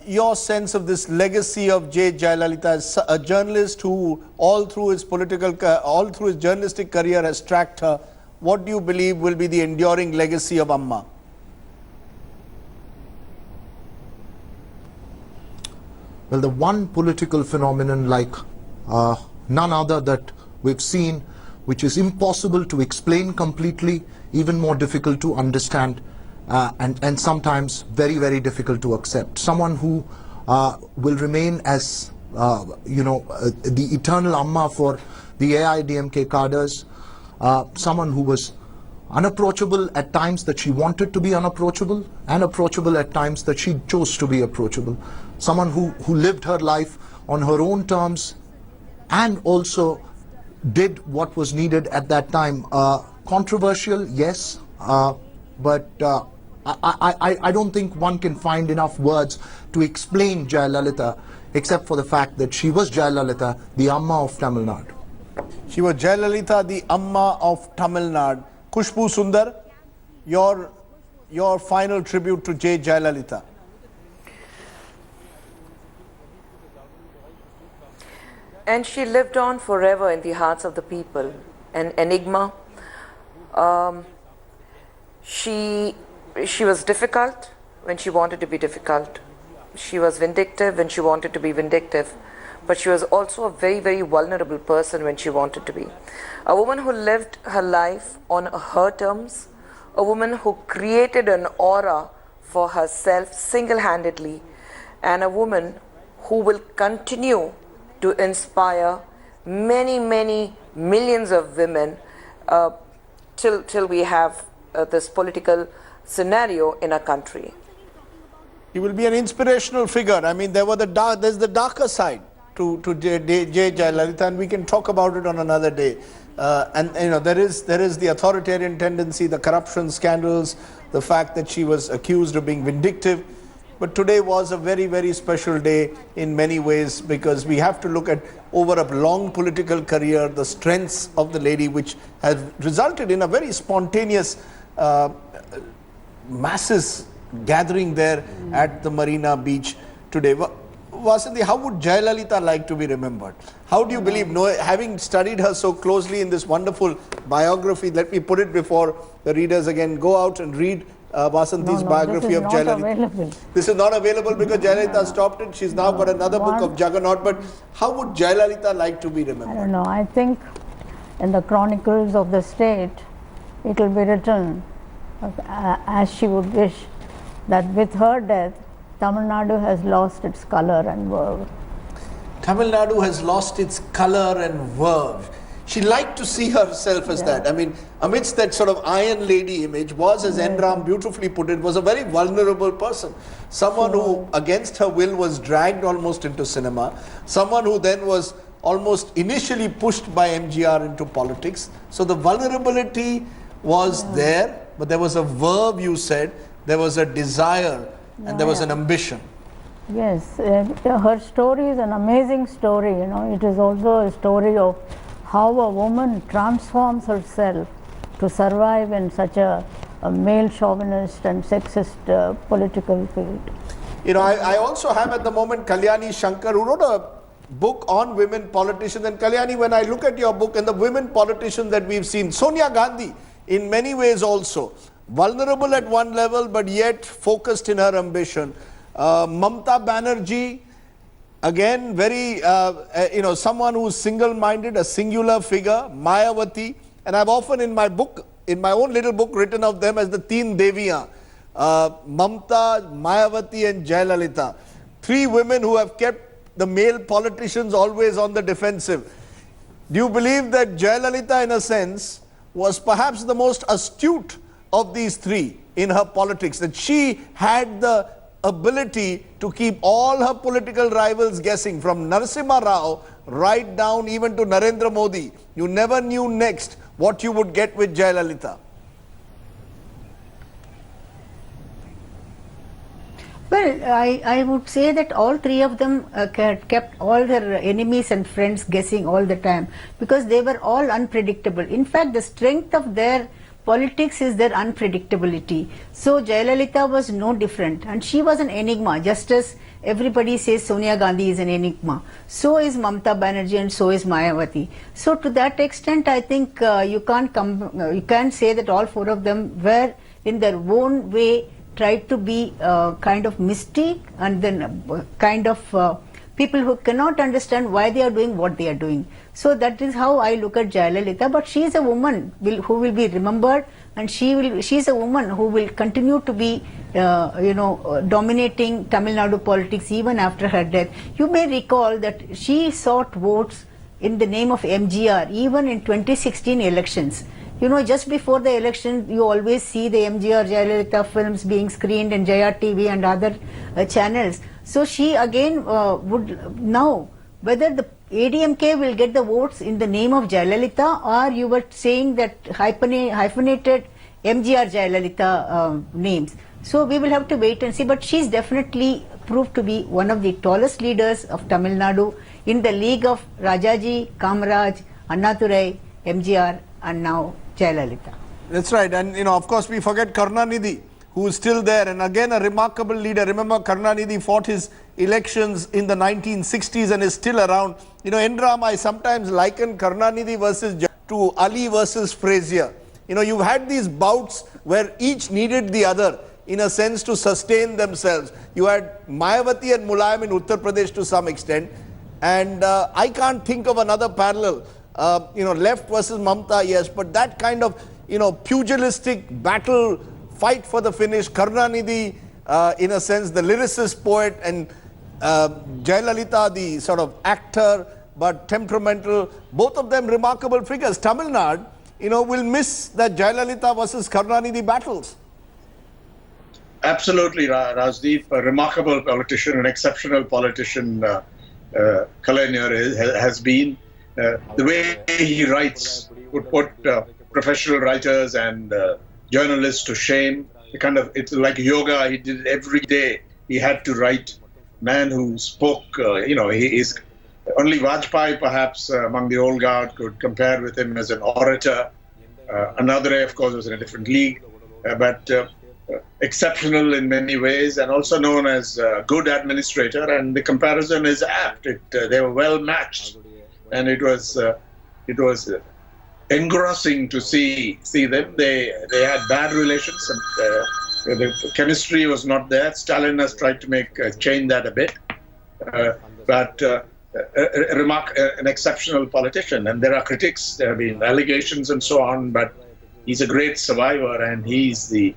Speaker 1: your sense of this legacy of J. Jayalalithaa as a journalist who all through his journalistic career has tracked her. What do you believe will be the enduring legacy of Amma?
Speaker 2: Well, the one political phenomenon like none other that we've seen, which is impossible to explain completely, even more difficult to understand, and sometimes very, very difficult to accept. Someone who will remain as, the eternal Amma for the AIDMK cadres, someone who was unapproachable at times that she wanted to be unapproachable, and approachable at times that she chose to be approachable. Someone who lived her life on her own terms and also did what was needed at that time. Controversial, yes, but I don't think one can find enough words to explain Jayalalithaa, except for the fact that she was Jayalalithaa, the Amma of Tamil Nadu.
Speaker 1: She was Jayalalithaa, the Amma of Tamil Nadu. Kushbu Sundar, your final tribute to J. Jayalalithaa.
Speaker 4: And she lived on forever in the hearts of the people. An enigma. She was difficult, when she wanted to be difficult. She was vindictive when she wanted to be vindictive. But she was also a very, very vulnerable person when she wanted to be. A woman who lived her life on her terms, a woman who created an aura for herself single-handedly, and a woman who will continue to inspire many, many millions of women till we have this political scenario in our country.
Speaker 1: He will be an inspirational figure. I mean, there's the darker side to Jayalalithaa, and we can talk about it on another day. And you know, there is the authoritarian tendency, the corruption scandals, the fact that she was accused of being vindictive. But today was a very, very special day in many ways, because we have to look at, over a long political career, the strengths of the lady, which has resulted in a very spontaneous masses gathering there at the Marina beach today. Vasanthi, how would Jayalalithaa like to be remembered? How do you believe, having studied her so closely in this wonderful biography, let me put it before the readers again, go out and read Vasanthi's biography of Jayalalithaa. This is not available because Jayalalithaa stopped it. She's now got another book of Juggernaut. But how would Jayalalithaa like to be remembered?
Speaker 6: I don't know. I think in the chronicles of the state, it will be written as she would wish, that with her death, Tamil Nadu has lost its color and verve.
Speaker 1: Tamil Nadu has lost its color and verve. She liked to see herself as that. I mean, amidst that sort of iron lady image, was, as Enram beautifully put it, was a very vulnerable person. Someone who, against her will, was dragged almost into cinema. Someone who then was almost initially pushed by MGR into politics. So the vulnerability was there, but there was a verve, you said, there was a desire, and there was an ambition.
Speaker 6: Yes, her story is an amazing story, you know. It is also a story of how a woman transforms herself to survive in such a male chauvinist and sexist political field.
Speaker 1: You know, I also have at the moment Kalyani Shankar, who wrote a book on women politicians. And Kalyani, when I look at your book and the women politicians that we've seen, Sonia Gandhi, in many ways also, vulnerable at one level, but yet focused in her ambition. Mamta Banerjee, again, very, someone who's single-minded, a singular figure. Mayawati, and I've often in my book, in my own little book, written of them as the Teen Deviyan. Mamta, Mayawati and Jayalalithaa. Three women who have kept the male politicians always on the defensive. Do you believe that Jayalalithaa, in a sense, was perhaps the most astute of these three in her politics, that she had the ability to keep all her political rivals guessing, from Narasimha Rao right down even to Narendra Modi? You never knew next what you would get with Jayalalithaa.
Speaker 8: Well, I would say that all three of them kept all their enemies and friends guessing all the time, because they were all unpredictable. In fact, the strength of their politics is their unpredictability. So Jayalalithaa was no different, and she was an enigma, just as everybody says Sonia Gandhi is an enigma. So is Mamta Banerjee, and so is Mayawati. So to that extent, I think you can't say that all four of them were in their own way tried to be kind of mystique, and then kind of people who cannot understand why they are doing what they are doing. So that is how I look at Jayalalithaa. But she is a woman who will be remembered, and she is a woman who will continue to be dominating Tamil Nadu politics even after her death. You may recall that she sought votes in the name of MGR even in 2016 elections. You know, just before the election, you always see the MGR Jayalalithaa films being screened in Jaya TV and other channels. So she again would now, whether the ADMK will get the votes in the name of Jayalalithaa, or you were saying that hyphenated MGR Jayalalithaa names. So we will have to wait and see. But she's definitely proved to be one of the tallest leaders of Tamil Nadu, in the league of Rajaji, Kamaraj, Annadurai, MGR, and now Jayalalithaa.
Speaker 1: That's right. And you know, of course, we forget Karunanidhi, who is still there, and again a remarkable leader. Remember, Karunanidhi fought his elections in the 1960s and is still around. You know, Enram, I sometimes liken Karunanidhi versus to Ali versus Frazier. You know, you've had these bouts where each needed the other. in a sense, to sustain themselves. You had Mayawati and Mulayam in Uttar Pradesh to some extent, and I can't think of another parallel. Left versus Mamta, yes, but that kind of, pugilistic battle, fight for the finish. Karunanidhi, in a sense, the lyricist poet, and Jayalalithaa, the sort of actor, but temperamental, both of them remarkable figures. Tamil Nadu, will miss that Jayalalithaa versus Karunanidhi battles.
Speaker 3: Absolutely, Rajdeep, a remarkable politician, an exceptional politician, Kalaignar has been. The way he writes would put professional writers and journalists to shame. It's like yoga. He did it every day. He had to write. Man who spoke, he is only Vajpayee, perhaps among the old guard, could compare with him as an orator. Another, of course, was in a different league, but exceptional in many ways, and also known as a good administrator. And the comparison is apt. They were well matched, and it was engrossing to see them. They had bad relations, and the chemistry was not there. Stalin has tried to change that a bit, but an exceptional politician. And there are critics, there have been allegations and so on, but he's a great survivor, and he's the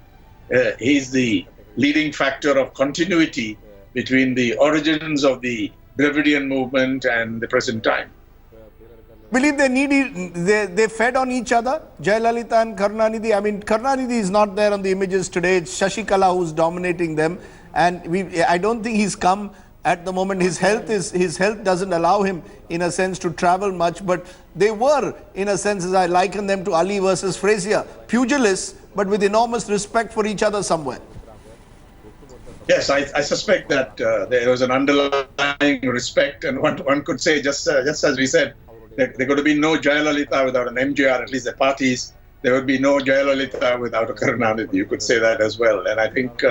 Speaker 3: leading factor of continuity between the origins of the Dravidian movement and the present time.
Speaker 1: Believe they fed on each other, Jayalalithaa and Karunanidhi. I mean, Karunanidhi is not there on the images today. It's Shashikala who's dominating them, and I don't think he's come at the moment. His health doesn't allow him, in a sense, to travel much. But they were, in a sense, as I liken them to Ali versus Frazier, pugilists, but with enormous respect for each other somewhere.
Speaker 3: Yes, I suspect that there was an underlying respect, and one could say, just as we said, there could have been no Jayalalithaa without an MJR, at least the parties. There would be no Jayalalithaa without a Karunanidhi. You could say that as well. And I think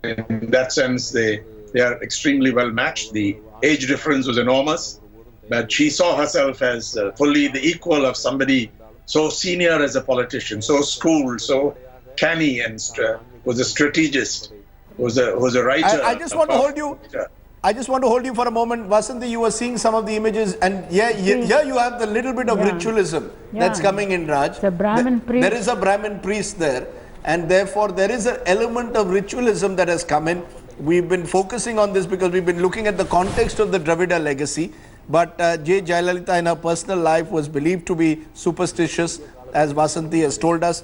Speaker 3: in that sense, they are extremely well matched. The age difference was enormous, but she saw herself as fully the equal of somebody so senior as a politician, so schooled, so canny, and was a strategist, was a writer.
Speaker 1: I just want to hold you. I just want to hold you for a moment. Vasanthi, you were seeing some of the images, and here you have the little bit of ritualism that's coming in, Raj.
Speaker 6: The Brahmin priest.
Speaker 1: There is a Brahmin priest there, and therefore there is an element of ritualism that has come in. We've been focusing on this because we've been looking at the context of the Dravida legacy, but J. Jayalalithaa in her personal life was believed to be superstitious, as Vasanthi has told us.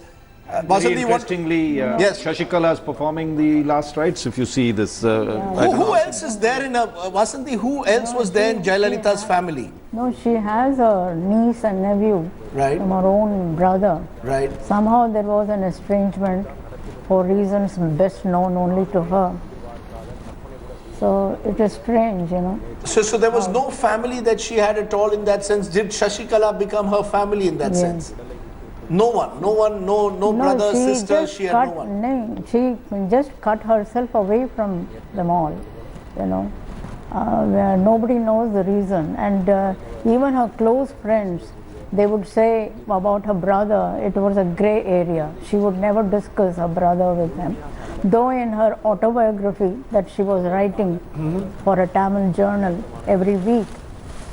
Speaker 7: Very interestingly, yes. Shashikala is performing the last rites, if you see this.
Speaker 1: Who else is there in Vasanthi? Who else was there in Jayalalitha's family?
Speaker 6: No, she has a niece and nephew from her own brother.
Speaker 1: Right.
Speaker 6: Somehow there was an estrangement for reasons best known only to her. So it is strange,
Speaker 1: So there was no family that she had at all in that sense. Did Shashikala become her family in that sense? No brother, sister, she had no one.
Speaker 6: No, she just cut herself away from them all, where nobody knows the reason. And even her close friends, they would say about her brother, it was a grey area. She would never discuss her brother with them. Though in her autobiography that she was writing for a Tamil journal every week,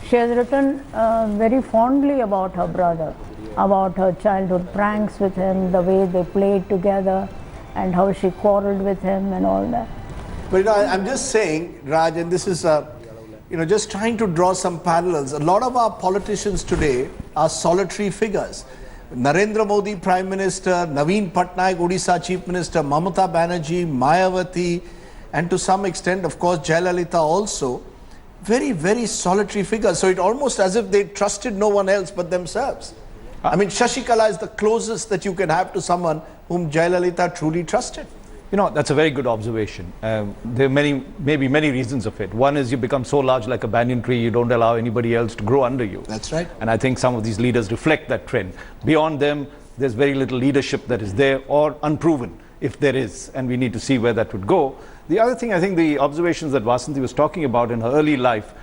Speaker 6: she has written very fondly about her brother, about her childhood pranks with him, the way they played together, and how she quarreled with him and all that.
Speaker 1: But I'm just saying, Raj, and this is, just trying to draw some parallels. A lot of our politicians today are solitary figures. Narendra Modi, Prime Minister, Naveen Patnaik, Odisha Chief Minister, Mamata Banerjee, Mayawati, and to some extent, of course, Jayalalithaa also. Very, very solitary figures. So it's almost as if they trusted no one else but themselves. I mean, Shashikala is the closest that you can have to someone whom Jayalalithaa truly trusted.
Speaker 7: That's a very good observation. There are maybe many reasons of it. One is you become so large like a banyan tree, you don't allow anybody else to grow under you.
Speaker 1: That's right.
Speaker 7: And I think some of these leaders reflect that trend. Beyond them, there's very little leadership that is there, or unproven, if there is, and we need to see where that would go. The other thing, I think the observations that Vasanthi was talking about in her early life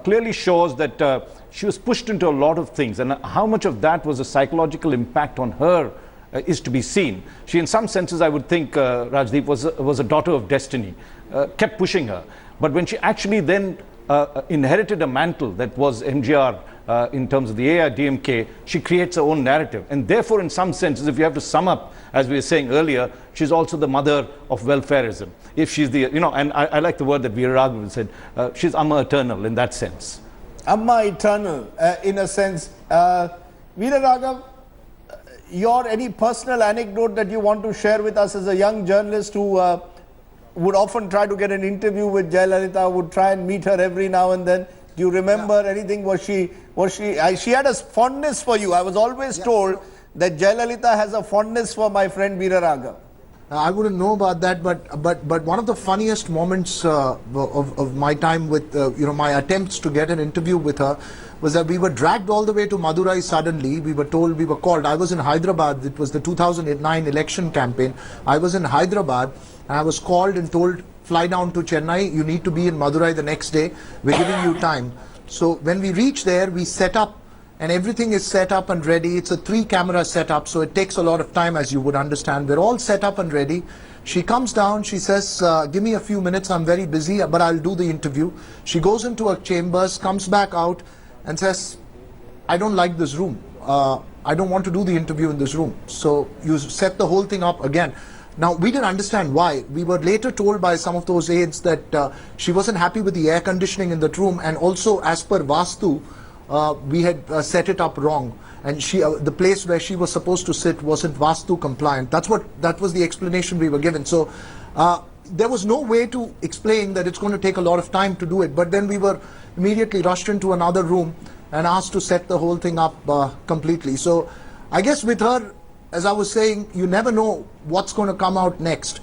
Speaker 7: clearly shows that she was pushed into a lot of things, and how much of that was a psychological impact on her is to be seen. She, in some senses, I would think, Rajdeep, was a daughter of destiny, kept pushing her. But when she actually then inherited a mantle that was MGR in terms of the AIDMK, she creates her own narrative. And therefore, in some senses, if you have to sum up, as we were saying earlier, she's also the mother of welfareism. If she's the, and I like the word that Veeraraghavan said, she's Amma eternal in that sense.
Speaker 1: Amma eternal, in a sense. Veeraraghavan, any personal anecdote that you want to share with us as a young journalist who would often try to get an interview with Jayalalithaa, would try and meet her every now and then? Do you remember anything? She had a fondness for you. I was always told that Jayalalithaa has a fondness for my friend Veeraraghavan.
Speaker 2: I wouldn't know about that, but one of the funniest moments of my time with my attempts to get an interview with her was that we were dragged all the way to Madurai suddenly. We were called. I was in Hyderabad. It was the 2009 election campaign. I was in Hyderabad and I was called and told, fly down to Chennai. You need to be in Madurai the next day. We're giving you time. So when we reach there, we set up and everything is set up and ready. It's a 3-camera setup, so it takes a lot of time, as you would understand. We're all set up and ready. She comes down, she says, give me a few minutes, I'm very busy, but I'll do the interview. She goes into her chambers, comes back out and says, I don't like this room. I don't want to do the interview in this room. So you set the whole thing up again. Now, we didn't understand why. We were later told by some of those aides that she wasn't happy with the air conditioning in that room, and also as per Vastu, we had set it up wrong, and the place where she was supposed to sit wasn't Vastu compliant. That was the explanation we were given. So there was no way to explain that it's going to take a lot of time to do it. But then we were immediately rushed into another room and asked to set the whole thing up completely. So I guess with her, as I was saying, you never know what's going to come out next,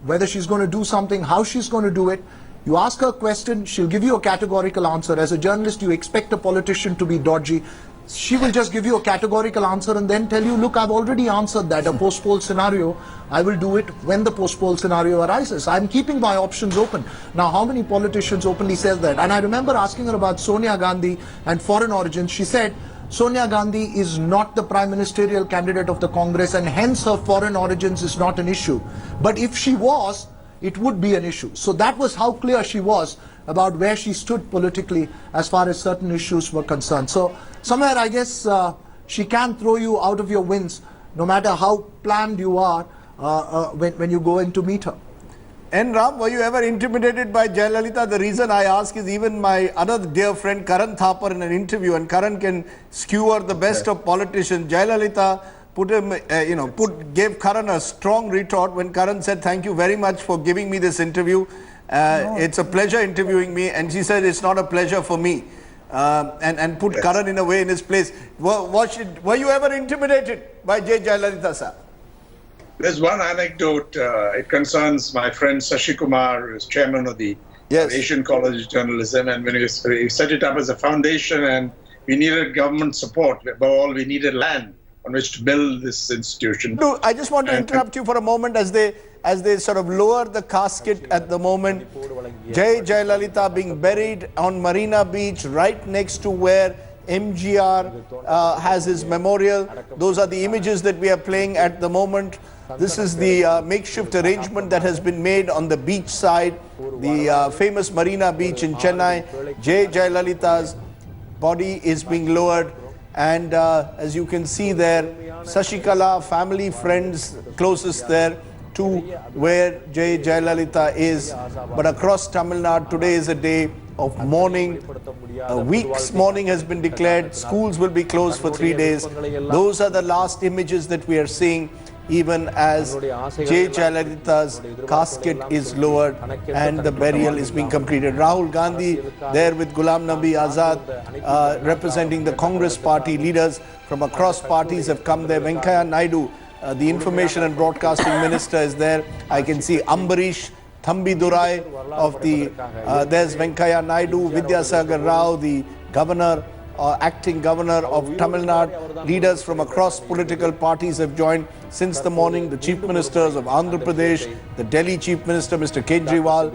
Speaker 2: whether she's going to do something, how she's going to do it. You ask her a question, she'll give you a categorical answer. As a journalist, you expect a politician to be dodgy. She will just give you a categorical answer and then tell you, look, I've already answered that. A post-poll scenario, I will do it when the post-poll scenario arises. I'm keeping my options open. Now, how many politicians openly say that? And I remember asking her about Sonia Gandhi and foreign origins. She said, Sonia Gandhi is not the prime ministerial candidate of the Congress, and hence her foreign origins is not an issue. But if she was, it would be an issue. So that was how clear she was about where she stood politically as far as certain issues were concerned. So somewhere, I guess, she can throw you out of your wins, no matter how planned you are when you go in to meet her.
Speaker 1: And Ram, were you ever intimidated by Jayalalithaa? The reason I ask is even my other dear friend Karan Thapar in an interview, and Karan can skewer the best of politicians. Jayalalithaa gave Karan a strong retort when Karan said, thank you very much for giving me this interview. It's a pleasure interviewing me. And she said, it's not a pleasure for me. And put Karan in a way in his place. Were you ever intimidated by Jayalalithaa, sir?
Speaker 3: There's one anecdote. It concerns my friend Sashi Kumar, who is chairman of the Asian College of Journalism. And when we set it up as a foundation and we needed government support, above all, we needed land on which to build this institution.
Speaker 1: No, I just want to interrupt you for a moment as they sort of lower the casket at the moment. Jayalalithaa being buried on Marina Beach, right next to where MGR has his memorial. Those are the images that we are playing at the moment. This is the makeshift arrangement that has been made on the beach side, the famous Marina Beach in Chennai. Jayalalitha's body is being lowered. And as you can see there, Sashikala, family, friends closest there to where Jayalalithaa is. But across Tamil Nadu, today is a day of mourning. A week's mourning has been declared. Schools will be closed for 3 days. Those are the last images that we are seeing, even as Jayalalitha's casket is lowered and the burial is being completed. Rahul Gandhi there with Ghulam Nabi Azad, representing the Congress party. Leaders from across parties have come there. Venkaiah Naidu, the Information and Broadcasting Minister, is there. I can see Ambarish Thambidurai of the, there's Venkaiah Naidu, Vidyasagar Rao, the governor, acting governor of Tamil Nadu. Leaders from across political parties have joined. since the morning. The Chief Ministers of Andhra Pradesh, the Delhi Chief Minister, Mr. Kejriwal,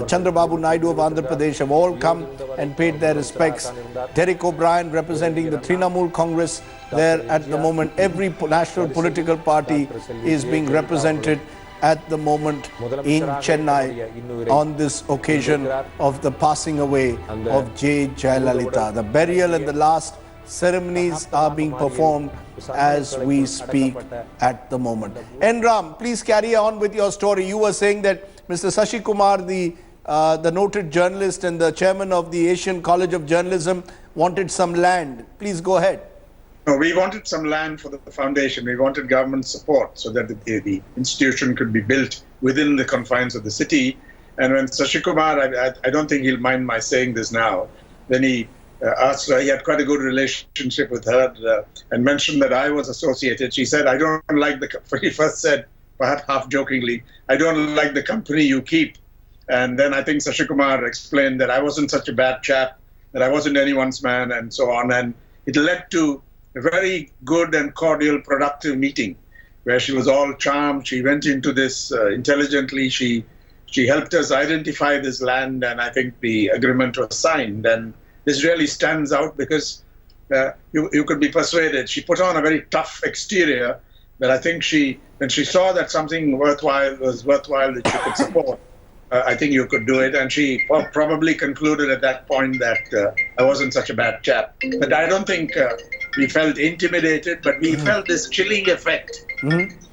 Speaker 1: Chandrababu Naidu of Andhra Pradesh have all come and paid their respects. Derek O'Brien representing the Trinamool Congress there at the moment. Every national political party is being represented at the moment in Chennai on this occasion of the passing away of Jayalalithaa. The burial and the last ceremonies are being performed as we speak at the moment. Ram, please carry on with your story. You were saying that Mr. Sashi Kumar, the noted journalist and the chairman of the Asian College of Journalism, wanted some land. Please go ahead.
Speaker 3: No, we wanted some land for the foundation. We wanted government support so that the institution could be built within the confines of the city. And when Sashi Kumar, I don't think he'll mind my saying this now, then he asked, he had quite a good relationship with her and mentioned that I was associated. She said, I don't like he first said, perhaps half jokingly, I don't like the company you keep. And then I think Sashi Kumar explained that I wasn't such a bad chap, that I wasn't anyone's man, and so on. And it led to a very good and cordial, productive meeting where she was all charmed. She went into this intelligently. She helped us identify this land, and I think the agreement was signed. And this really stands out because you could be persuaded. She put on a very tough exterior, but I think when she saw that something was worthwhile that she could support, I think you could do it. And she probably concluded at that point that I wasn't such a bad chap. But I don't think we felt intimidated, but we felt this chilling effect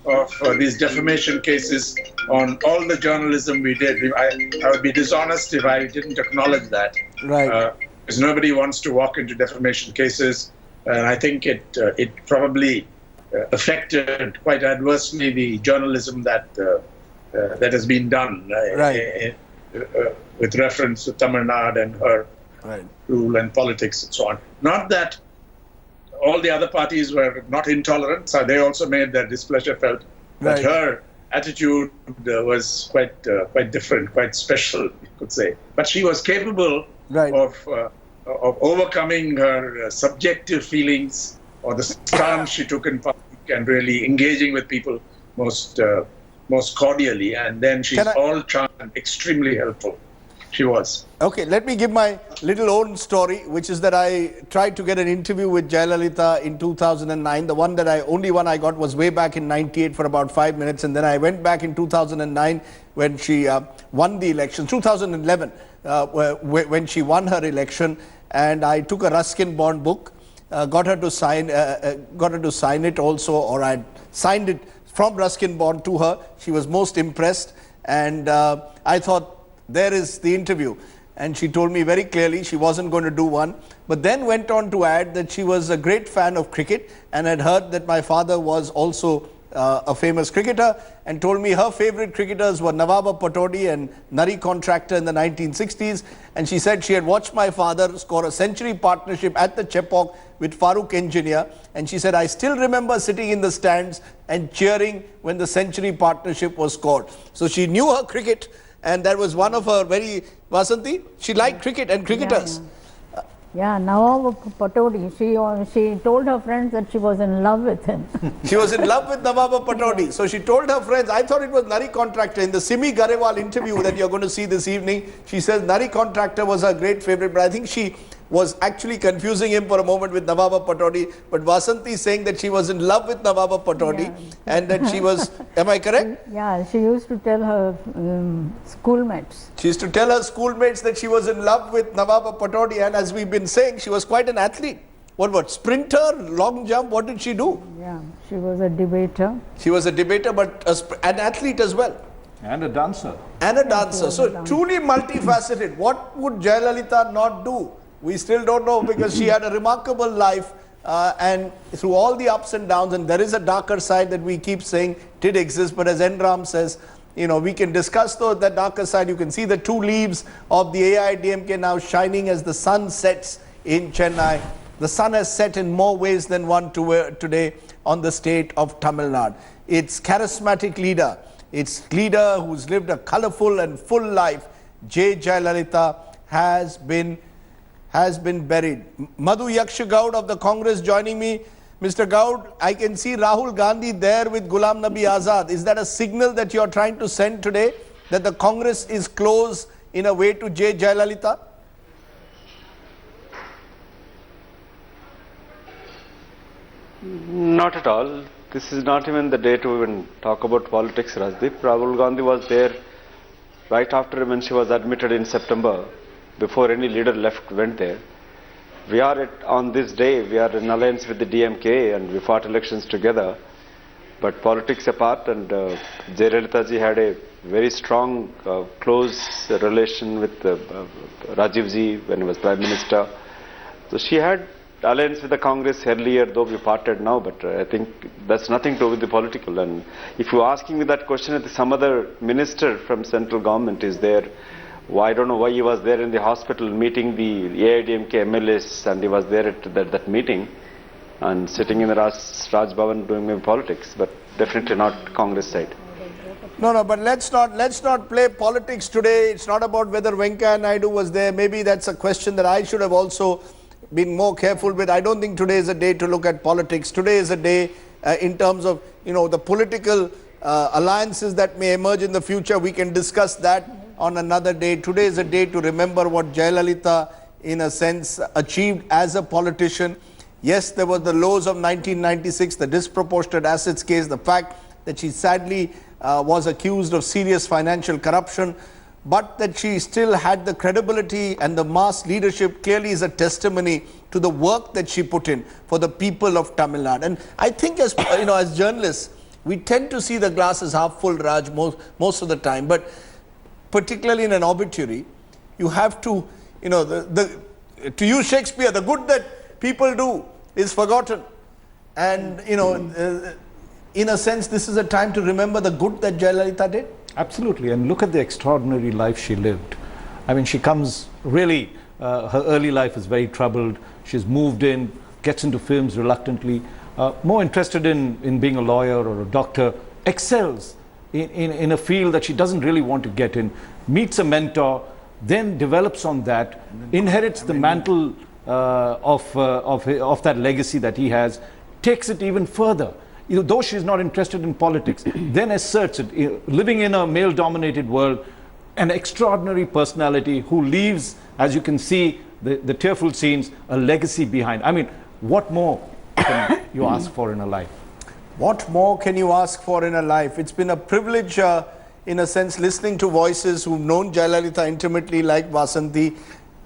Speaker 3: of these defamation cases on all the journalism we did. I would be dishonest if I didn't acknowledge that.
Speaker 1: Right.
Speaker 3: Because nobody wants to walk into defamation cases. And I think it probably affected quite adversely the journalism that has been done with reference to Tamil Nadu and her rule and politics and so on. Not that all the other parties were not intolerant, so they also made their displeasure felt. But her attitude was quite different, quite special, you could say. But she was capable of overcoming her subjective feelings or the stance she took in public and really engaging with people most cordially. And then she's all charm and extremely helpful. She was.
Speaker 1: Okay, let me give my little own story, which is that I tried to get an interview with Jayalalithaa in 2009. The only one I got was way back in 98 for about 5 minutes. And then I went back in 2009 when she won the election, 2011, when she won her election. And I took a Ruskin Bond book, got her to sign it also, or I signed it from Ruskin Bond to her. She was most impressed. And I thought, there is the interview. And she told me very clearly she wasn't going to do one, but then went on to add that she was a great fan of cricket and had heard that my father was also a famous cricketer, and told me her favorite cricketers were Nawab Patodi and Nari Contractor in the 1960s. And she said she had watched my father score a century partnership at the Chepauk with Farooq Engineer. And she said, I still remember sitting in the stands and cheering when the century partnership was scored. So she knew her cricket. And that was one of her Vasanthi, she liked cricket and cricketers.
Speaker 6: Yeah, Nawab Patodi, she told her friends that she was in love with him.
Speaker 1: She was in love with Nawab Patodi. So she told her friends, I thought it was Nari Contractor. In the Simi Garewal interview that you're going to see this evening, she says Nari Contractor was her great favorite, but I think she was actually confusing him for a moment with Nawab Patodi. But Vasanthi saying that she was in love with Nawab Patodi and that she was, am I correct?
Speaker 6: Yeah, she used to tell her schoolmates.
Speaker 1: She used to tell her schoolmates that she was in love with Nawab Patodi, and as we've been saying, she was quite an athlete. What, sprinter, long jump, what did she do?
Speaker 6: Yeah, she was a debater.
Speaker 1: She was a debater, but an athlete as well.
Speaker 7: And a dancer.
Speaker 1: And a dancer. So truly multifaceted. What would Jayalalithaa not do? We still don't know, because she had a remarkable life and through all the ups and downs, and there is a darker side that we keep saying did exist, but as Ram says, you know, we can discuss though that darker side. You can see the two leaves of the AIDMK now shining as the sun sets in Chennai. The sun has set in more ways than one today on the state of Tamil Nadu. Its charismatic leader, its leader who's lived a colorful and full life, Jayalalithaa, has been buried. Madhu Yakshagaud of the Congress joining me. Mr. Gaud, I can see Rahul Gandhi there with Ghulam Nabi Azad. Is that a signal that you are trying to send today, that the Congress is close in a way to J. Jayalalithaa?
Speaker 9: Not at all. This is not even the day to even talk about politics, Rajdeep. Rahul Gandhi was there right after when she was admitted in September, before any leader went there. We are on this day, we are in alliance with the DMK and we fought elections together. But politics apart, and Jayalalithaa ji had a very strong, close relation with Rajiv ji when he was Prime Minister. So she had alliance with the Congress earlier, though we parted now, but I think that's nothing to do with the political. And if you're asking me that question, if some other minister from central government is there, I don't know why he was there in the hospital meeting the AIDMK MLAs, and he was there at that meeting and sitting in the Raj Bhavan doing maybe politics, but definitely not Congress side.
Speaker 1: No, but let's not play politics today. It's not about whether Venkaiah Naidu was there. Maybe that's a question that I should have also been more careful with. I don't think today is a day to look at politics. Today is a day in terms of, the political alliances that may emerge in the future. We can discuss that on another day. Today is a day to remember what Jayalalithaa, in a sense, achieved as a politician. Yes, there was the lows of 1996, the disproportionate assets case, the fact that she sadly was accused of serious financial corruption, but that she still had the credibility and the mass leadership clearly is a testimony to the work that she put in for the people of Tamil Nadu. And I think as journalists, we tend to see the glass as half full, Raj, most of the time. But particularly in an obituary, you have to, to use Shakespeare, the good that people do is forgotten. And, in a sense, this is a time to remember the good that Jayalalithaa did.
Speaker 7: Absolutely, and look at the extraordinary life she lived. I mean, she comes really, her early life is very troubled. She's moved in, gets into films reluctantly, more interested in being a lawyer or a doctor, excels in a field that she doesn't really want to get in, meets a mentor, then develops on that, inherits the mantle of that legacy that he has, takes it even further. Though she's not interested in politics, then asserts it, living in a male-dominated world, an extraordinary personality who leaves, as you can see, the tearful scenes, a legacy behind. I mean, what more can you ask for in a life?
Speaker 1: What more can you ask for in a life? It's been a privilege, in a sense, listening to voices who've known Jayalalithaa intimately, like Vasanthi,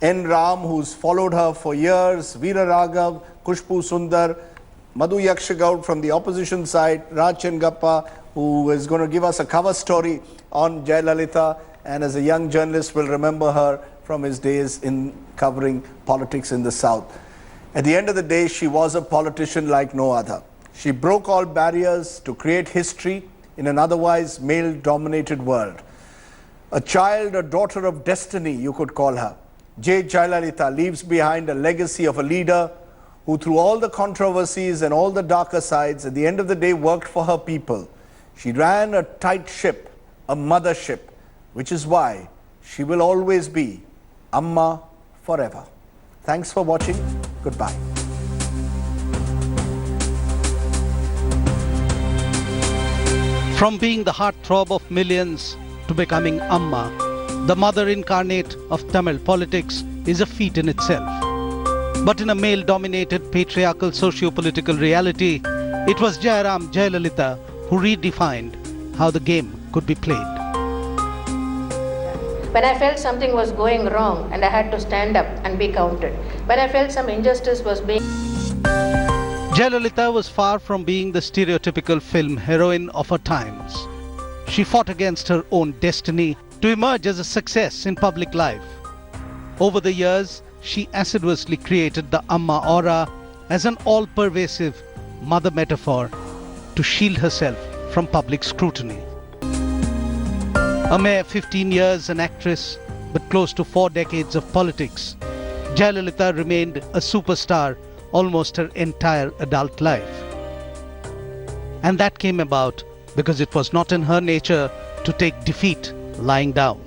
Speaker 1: N. Ram, who's followed her for years, Veera Raghav, Kushbu Sundar, Madhu Yakshagaud from the opposition side, Raj Chengappa, who is going to give us a cover story on Jayalalithaa, and as a young journalist will remember her from his days in covering politics in the South. At the end of the day, she was a politician like no other. She broke all barriers to create history in an otherwise male-dominated world. A child, a daughter of destiny, you could call her. J. Jayalalithaa leaves behind a legacy of a leader who, through all the controversies and all the darker sides, at the end of the day worked for her people. She ran a tight ship, a mothership, which is why she will always be Amma forever. Thanks for watching. Goodbye.
Speaker 10: From being the heartthrob of millions to becoming Amma, the mother incarnate of Tamil politics, is a feat in itself. But in a male-dominated patriarchal socio-political reality, it was Jayalalithaa who redefined how the game could be played.
Speaker 11: When I felt something was going wrong and I had to stand up and be counted. When I felt some injustice was being...
Speaker 10: Jayalalithaa was far from being the stereotypical film heroine of her times. She fought against her own destiny to emerge as a success in public life. Over the years, she assiduously created the Amma aura as an all-pervasive mother metaphor to shield herself from public scrutiny. A mere 15 years an actress, but close to 4 decades of politics, Jayalalithaa remained a superstar almost her entire adult life. And that came about because it was not in her nature to take defeat lying down.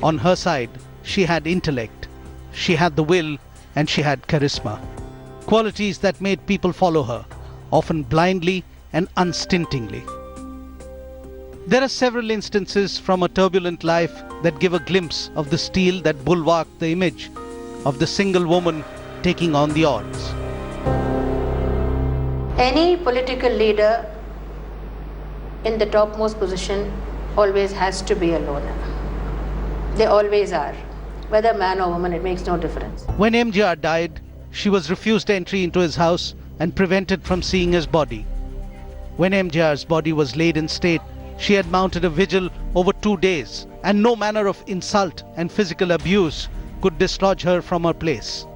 Speaker 10: On her side, she had intellect, she had the will, and she had charisma. qualities that made people follow her, often blindly and unstintingly. There are several instances from a turbulent life that give a glimpse of the steel that bulwarked the image of the single woman taking on the odds.
Speaker 11: Any political leader in the topmost position always has to be a loner. They always are. Whether man or woman, it makes no difference.
Speaker 10: When MGR died, she was refused entry into his house and prevented from seeing his body. When MGR's body was laid in state, she had mounted a vigil over 2 days, and no manner of insult and physical abuse could dislodge her from her place.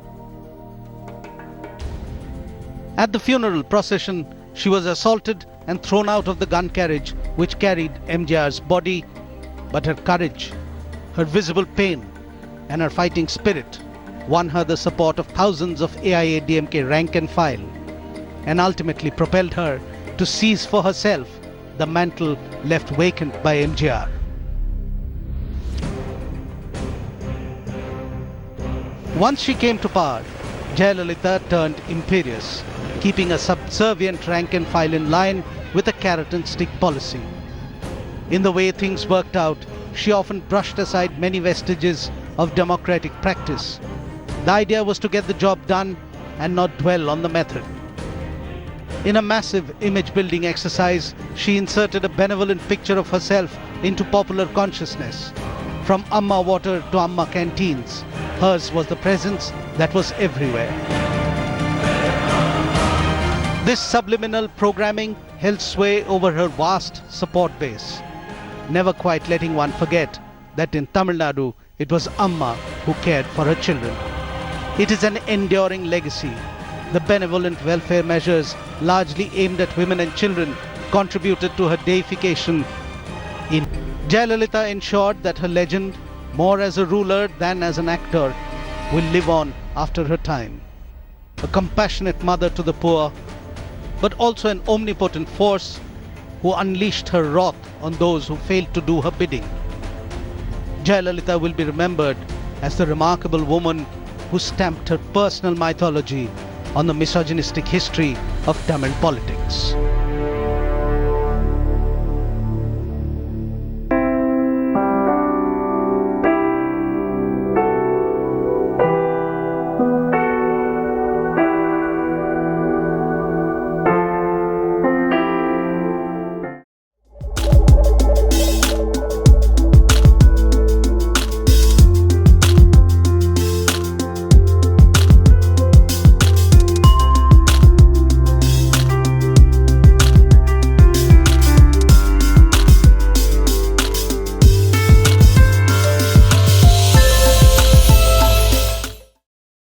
Speaker 10: At the funeral procession, she was assaulted and thrown out of the gun carriage which carried MGR's body, but her courage, her visible pain, and her fighting spirit won her the support of thousands of AIADMK rank and file, and ultimately propelled her to seize for herself the mantle left vacant by MGR. Once she came to power, Jayalalithaa turned imperious, keeping a subservient rank and file in line with a carrot and stick policy. In the way things worked out, she often brushed aside many vestiges of democratic practice. The idea was to get the job done and not dwell on the method. In a massive image-building exercise, she inserted a benevolent picture of herself into popular consciousness. From Amma water to Amma canteens, hers was the presence that was everywhere. This subliminal programming held sway over her vast support base, never quite letting one forget that in Tamil Nadu, it was Amma who cared for her children. It is an enduring legacy. The benevolent welfare measures, largely aimed at women and children, contributed to her deification. Jayalalithaa ensured that her legend, more as a ruler than as an actor, will live on after her time. A compassionate mother to the poor, but also an omnipotent force who unleashed her wrath on those who failed to do her bidding. Jayalalithaa will be remembered as the remarkable woman who stamped her personal mythology on the misogynistic history of Tamil politics.